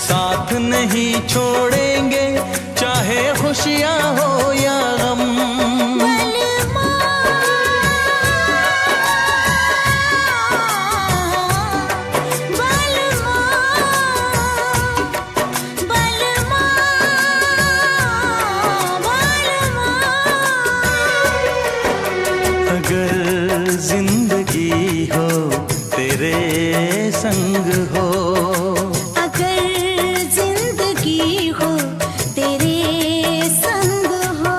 साथ नहीं छोड़ेंगे चाहे खुशियाँ हो या गम। अगर जिंदगी हो तेरे संग हो, अगर जिंदगी हो तेरे संग हो,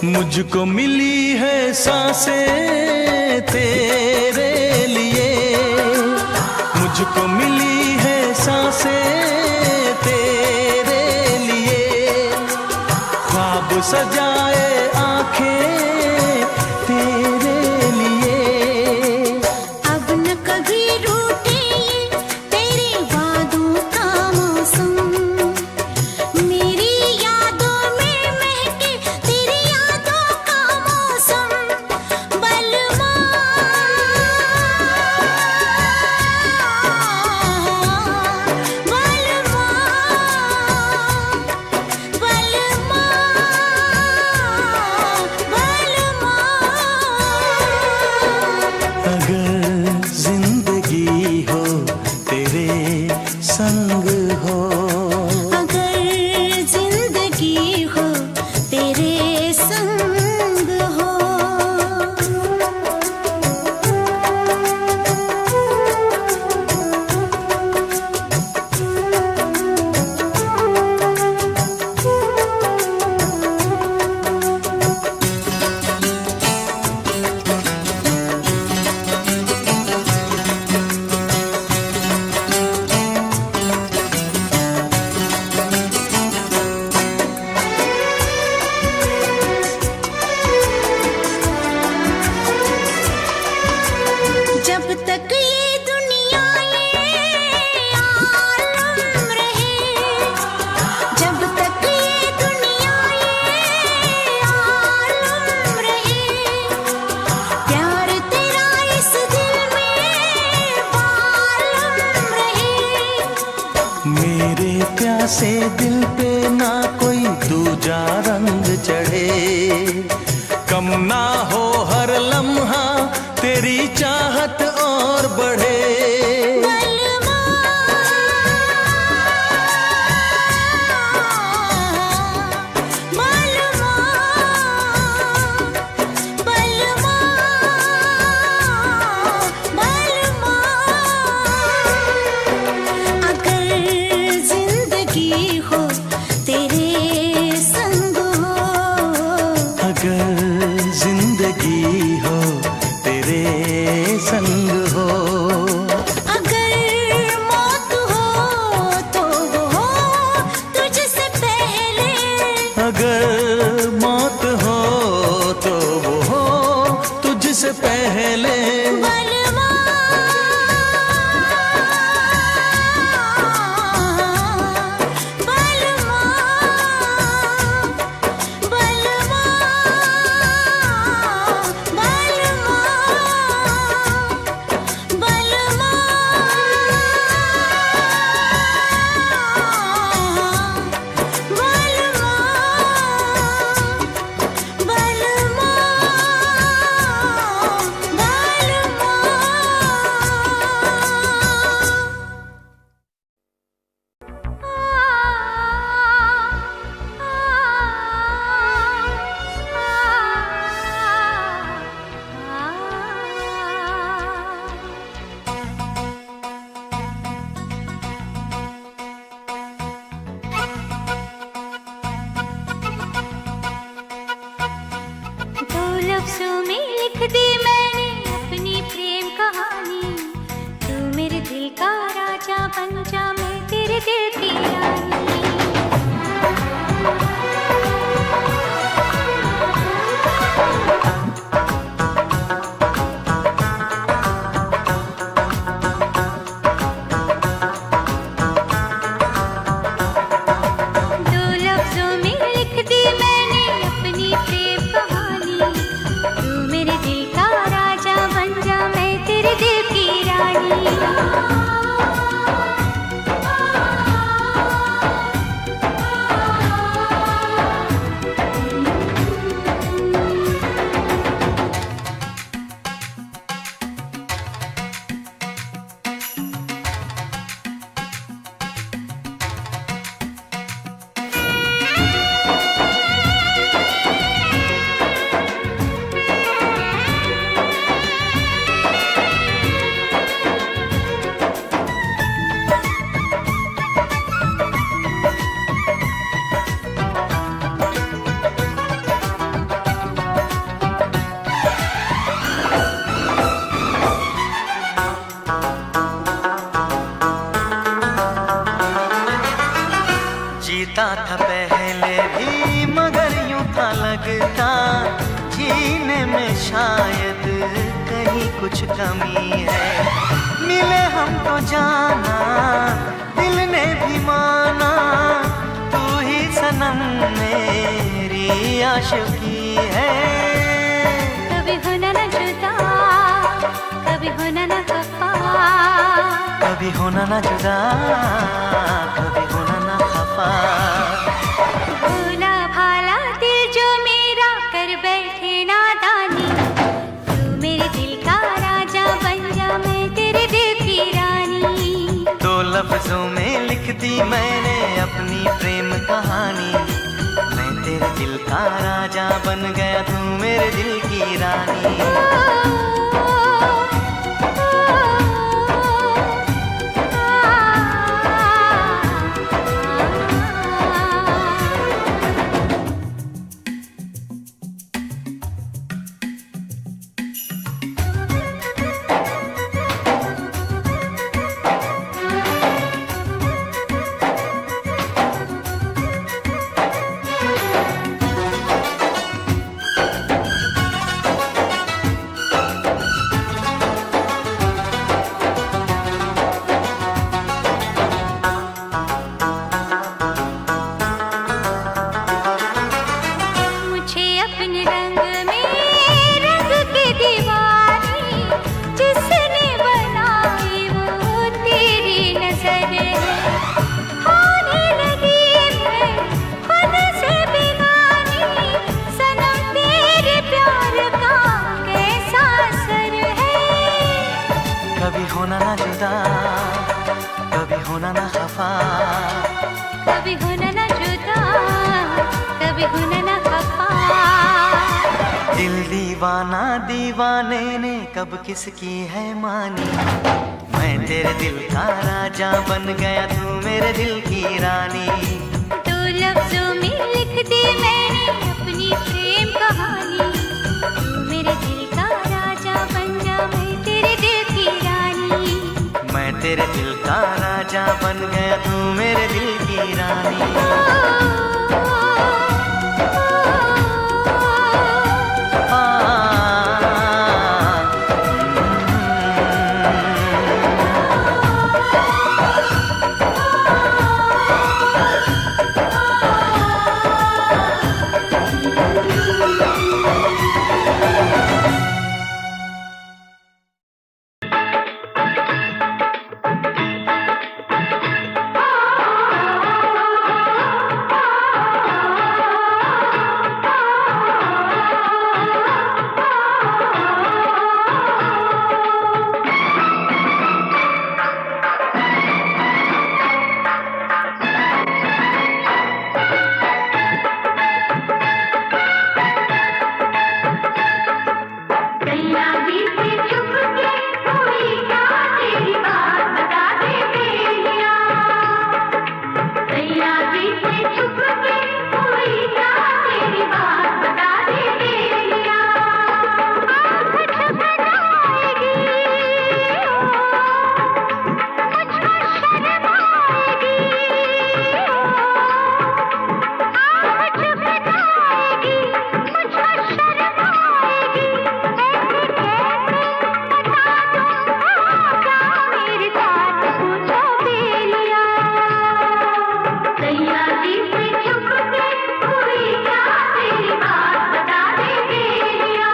मुझको मिली है सांसें तेरे लिए, मुझको मिली है सांसें तेरे लिए, ख्वाब सजाए आंखें तेरे लिए। अब न कभी रूठे तेरे वादों का मौसम, मेरी यादों में महके तेरी यादों का मौसम। बलमा बलमा बलमा बलमा, अगर जिंदगी हो तेरे संग हो, अगर जिंदगी हो तेरे संग हो। जब तक ये दुनिया ये आलम रहे, जब तक ये दुनिया ये आलम रहे, प्यार तेरा इस दिल में बालम रहे। मेरे प्यासे दिल पे ना कोई दूजा रंग चढ़े, कम ना हो हर लम्हा तेरी चाहत और बढ़े। बलमा बलमा बलमा बलमा, अगर जिंदगी हो तेरे संग हो, अगर जिंदगी हो तेरे संग हो, अगर मौत हो तो वो हो तुझसे पहले। अगर मौत हो तो वो हो तुझसे पहले। बलमा बलमा बलमा बलमा बलमा बलमा दी मैंने अपनी प्रेम कहानी। तू मेरे दिल का राजा बन जा, मैं तेरे दिल की रानी। जीता था पहले भी मगर यूं था लगता जीने में शायद कहीं कुछ कमी है। मिले हम तो जाना दिल ने भी माना, तू ही सनम मेरी आशिकी है। कभी होना न जुदा, कभी होना न खफा, कभी होना न जुदा, कभी होना न खफा। भोला भाला दिल जो मेरा कर बैठे नादानी। तू मेरे दिल का राजा बन जा, मैं तेरे दिल की रानी। दो लफ्जों में लिख दी मैंने अपनी प्रेम कहानी। मैं तेरे दिल का राजा बन गया, तू मेरे दिल की रानी। कभी होना ना जुदा, कभी होना ना खफा, कभी होना न जुदा, कभी होना न खफा। दिल दीवाना दीवाने ने कब किसकी है मानी। मैं तेरे दिल का राजा बन गया, तू मेरे दिल की रानी। दो लफ्जों में लिख दी मैंने अपनी प्रेम कहानी। तू मेरे दिल का राजा बन जा, मैं तेरे दिल की रानी। मैं तेरे दिल का राजा बन गया, तू मेरे दिल की रानी। से छुप के हुई क्या तेरी बात बता दे बेलिया।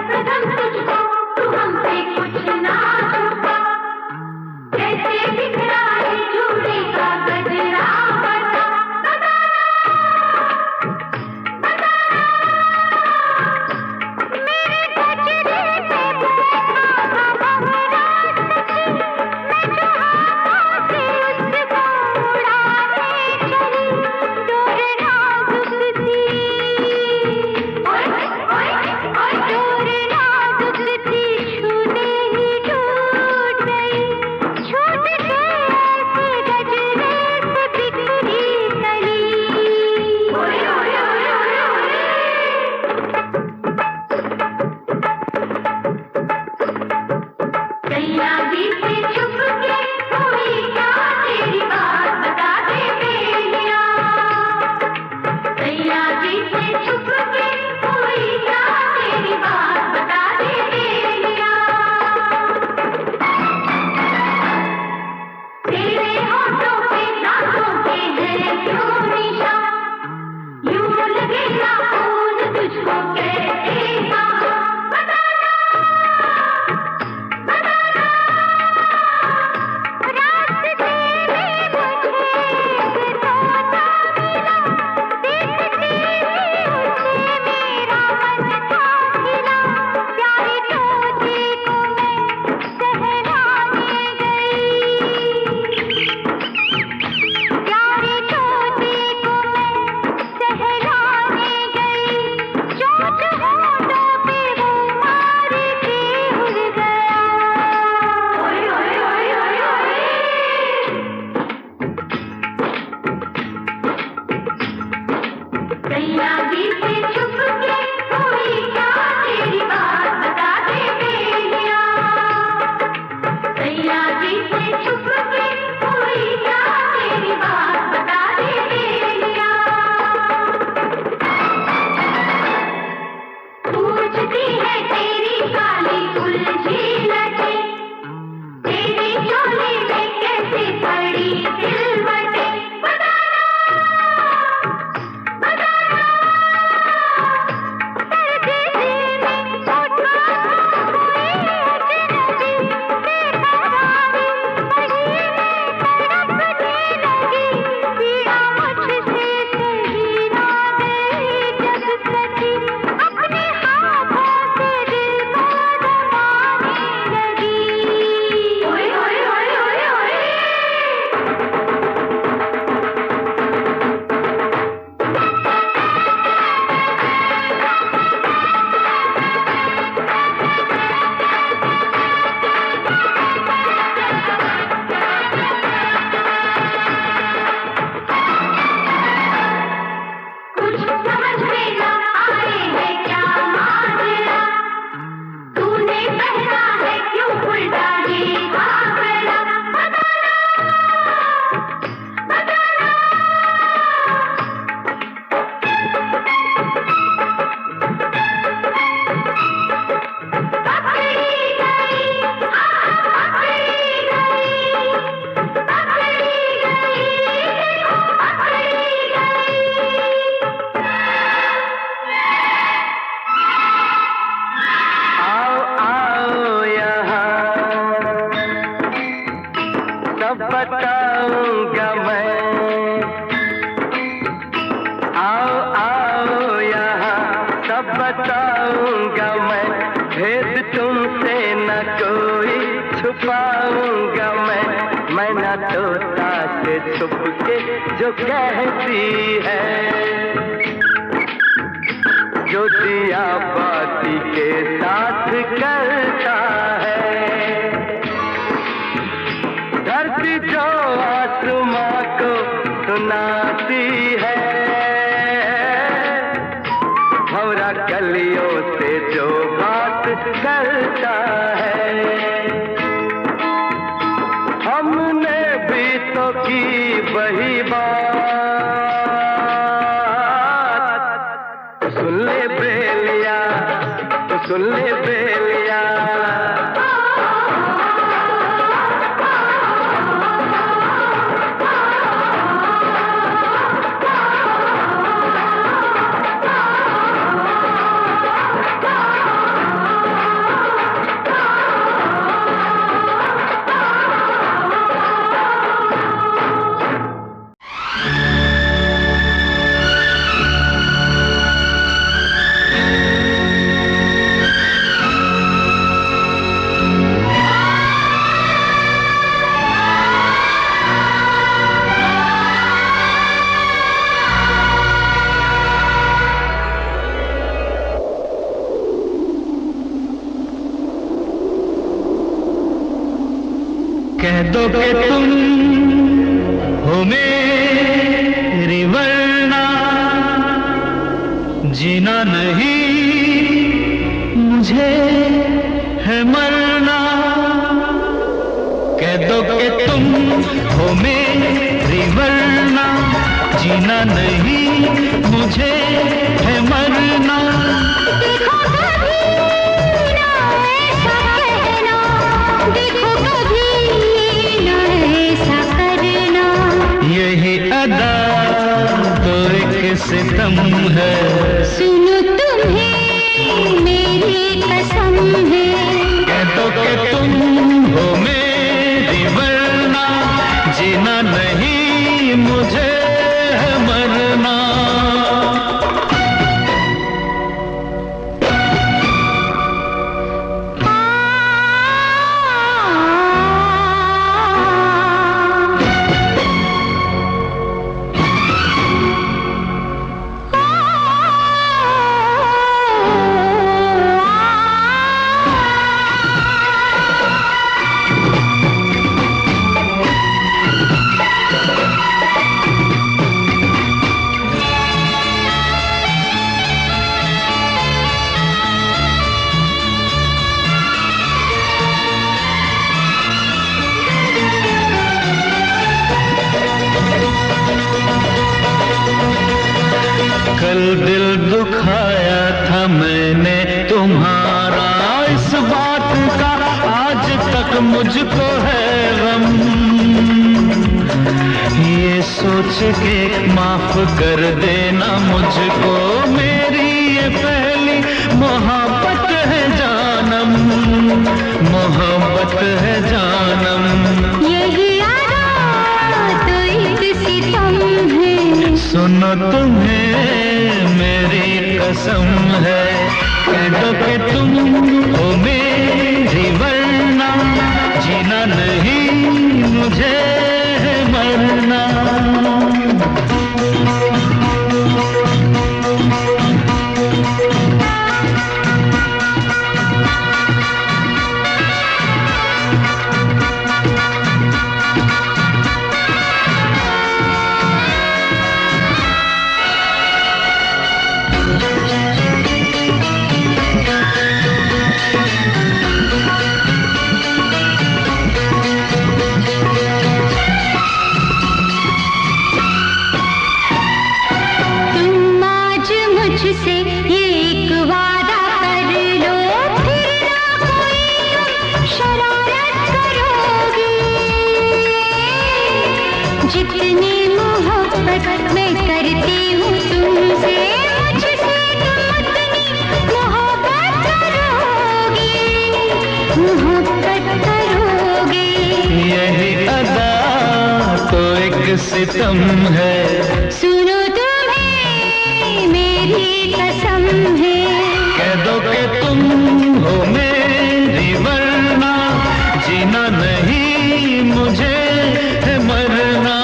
कसम तुझको तू हमसे कुछ ना छुपा, जैसे बिखरा है चूड़ी का गजरा बता, मेरे गजरे पे बैठा बहुरात थी, मैं जहाँ से उसको उड़ाने चली, डोर नाजुक थी, ओए ओए ओए डोर नाजुक थी, छूने ही टूट गई, छूट के ऐसे गजरे से बिखरी कली। ओए ओए ओए ओए ओए कैया जी से छुप के हुई क्या तेरी बात बता दे बेलिया। कैया जी से छुप के हुई क्या तेरी बात बता दे बेलिया। तेरे होठों पे दांतों के हैं क्यों निशान, यूं लगेगा खून तुझको कैसे कहा, रास्ते में मुझे एक तोता मिला, देखते ही उसे मेरा मन था खिला, प्यारे तोते को मैं सहलाने गई, प्यारे तोते को मैं सहलाने गई, चोंच होठों पे वो मार के उड़ गया। ओए ओए ओए ओए ओए कैया जी से छुप के हुई क्या तेरी बात बता दे बेलिया। कैया जी से छुप के हुई क्या तेरी बात बता दे बेलिया। पूछती है तेरी काली उलझी लटे, तेरे चोले में कैसे पड़ी सिलवटें, अपने हाथों से दिल को दबाने लगी। ओए ओए ओए ओए ओए कुछ समझ में न आए है क्या माजरा, तूने पहना है क्यों उल्टा ये घाघरा, पकड़ी गई, पकड़ी गई, पकड़ी गई, पकड़ी गई। आओ आओ यहाँ, सब बताऊंगा मैं, आओ आओ यहाँ, सब बताऊंगा मैं, भेद तुमसे न कोई छुपाऊंगा मैं न तोता से छुप के जो कहती है, जो दिया बाती के साथ करता है, धरती जो आसमां को सुनाती है, भंवरा कलियों से जो बात करता है। हमने भी तो की वही बात, तो सुन ले बेलिया, तो सुन ले बेलिया। कह दो कि तुम हो मेरी वरना जीना नहीं मुझे है मरना। कह दो कि तुम हो मेरी वरना जीना नहीं मुझे है मरना। देखो कभी ना ऐसा कहना, देखो कभी ना ऐसा करना। यही अदा तो एक सितम है, सुनो तुम्हें मेरी कसम है। कह दो कि तुम हो मेरी वरना जीना नहीं मुझे है मरना। कल दिल दुखाया था मैंने तुम्हारा, इस बात का आज तक मुझको है गम। ये सोच के माफ कर देना मुझको, मेरी ये पहली मोहब्बत है जानम, मोहब्बत है जानम। यही आदा तो एक सितम है, सुनो तुम्हें मेरी कसम है। कह दो कि तुम हो मेरी वरना जीना नहीं मुझे है मरना। तुम आज मुझसे ये एक वादा कर लो, फिर ना कोई शरारत करोगे। जितनी मोहब्बत मैं करती हूँ तुमसे, मुझसे तुम उतनी मोहब्बत करोगे, मोहब्बत करोगे। यही अदा तो एक सितम है, सुनो तुम्हें मेरी कसम है। कह दो कि तुम हो मेरी वरना जीना नहीं मुझे है मरना।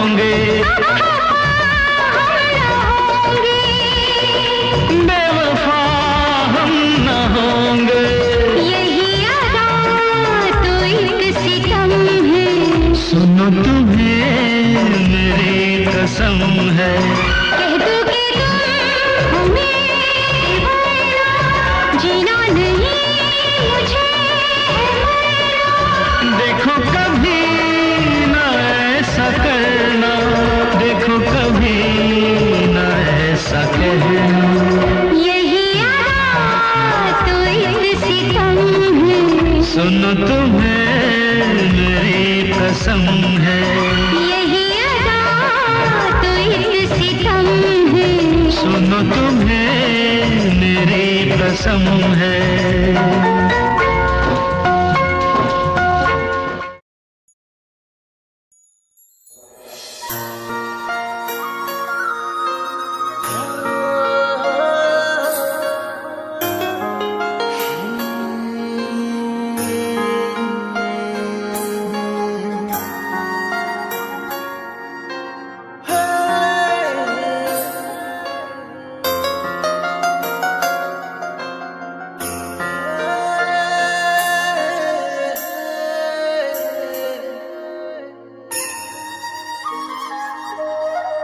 होंगे, बेवफा हम न होंगे। यही अदा तो एक सितम है, सुनो तुम्हें मेरी कसम है। कह दो कि तुम हमें जीना नहीं मुझे देखो कभी ना ऐसा करना, देखो कभी ना ऐसा कहना। यही अदा तो एक सितम है, सुनो तुम्हें मेरी कसम है। यही अदा तो एक सितम है, सुनो तुम्हें मेरी कसम है।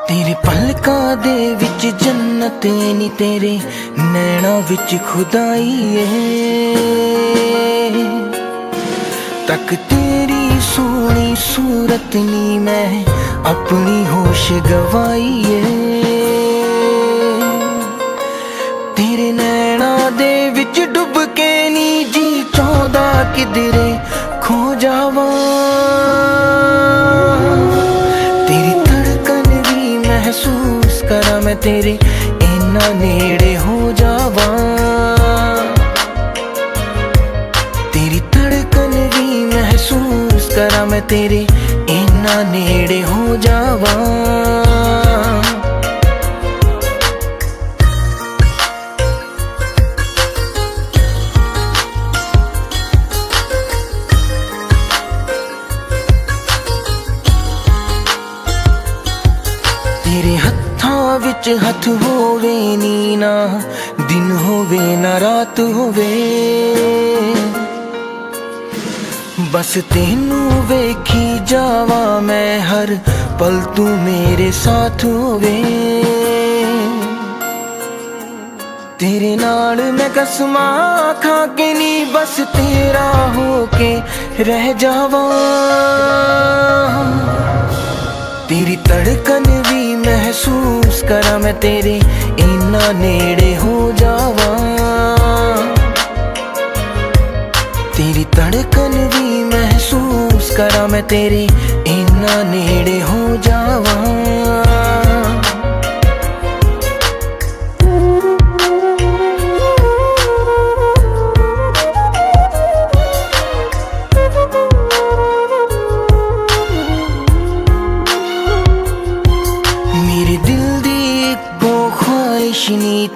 तेरे पलकां दे विच जन्नत नी, तेरे नैना विच खुदाई है। तक तेरी सोनी सूरत नी, मैं अपनी होश गवाई है। तेरे नैना दे विच डुब के नी जी चाहदा किधरे खो जावां। महसूस करा मैं तेरे इन्ना नेड़े हो जावां। तेरी धड़कन भी महसूस करा मैं तेरे इन्ना नेड़े हो जावां। तेरे हत्थां विच हथ होवे नी, ना दिन होवे ना रात होवे। बस तेनू वेखी जावा मैं हर पल, तू मेरे साथ होवे। तेरे नाल मैं कसमां खा के नी, बस तेरा होके रह जावा। तेरी धड़कन भी महसूस करा मैं तेरे इन्ना नेड़े हो जावां। तेरी धड़कन भी महसूस करा मैं तेरे इन्ना नेड़े हो जावां।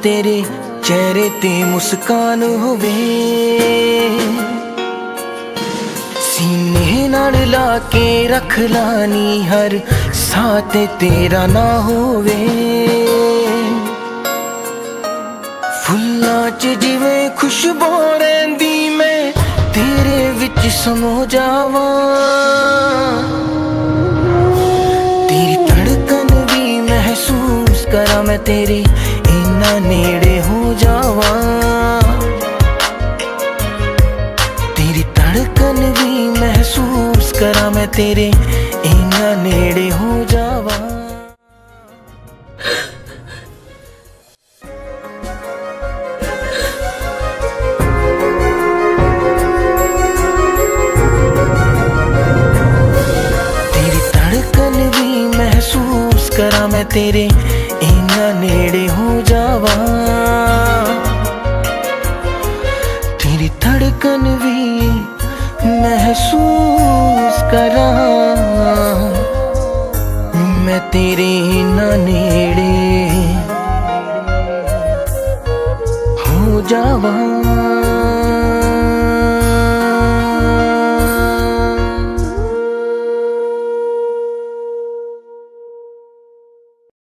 तेरे चेहरे ते मुस्कान होवे, सीने नाल ला के रख लानी हर साथ तेरा ना होवे। फुल्लां च जिवें खुशबू रहिंदी, मैं तेरे विच समो जावां। तेरी धड़कन भी महसूस करा मैं तेरे इन्ना नेड़े हो जावां। तेरी धड़कन भी महसूस करा मैं तेरे इन्ना नेड़े हो जावां। तेरी धड़कन भी महसूस करा मैं तेरे इन्ना नेड़े हो जावां। तेरी धड़कन भी महसूस करा मैं तेरे इन्ना नेड़े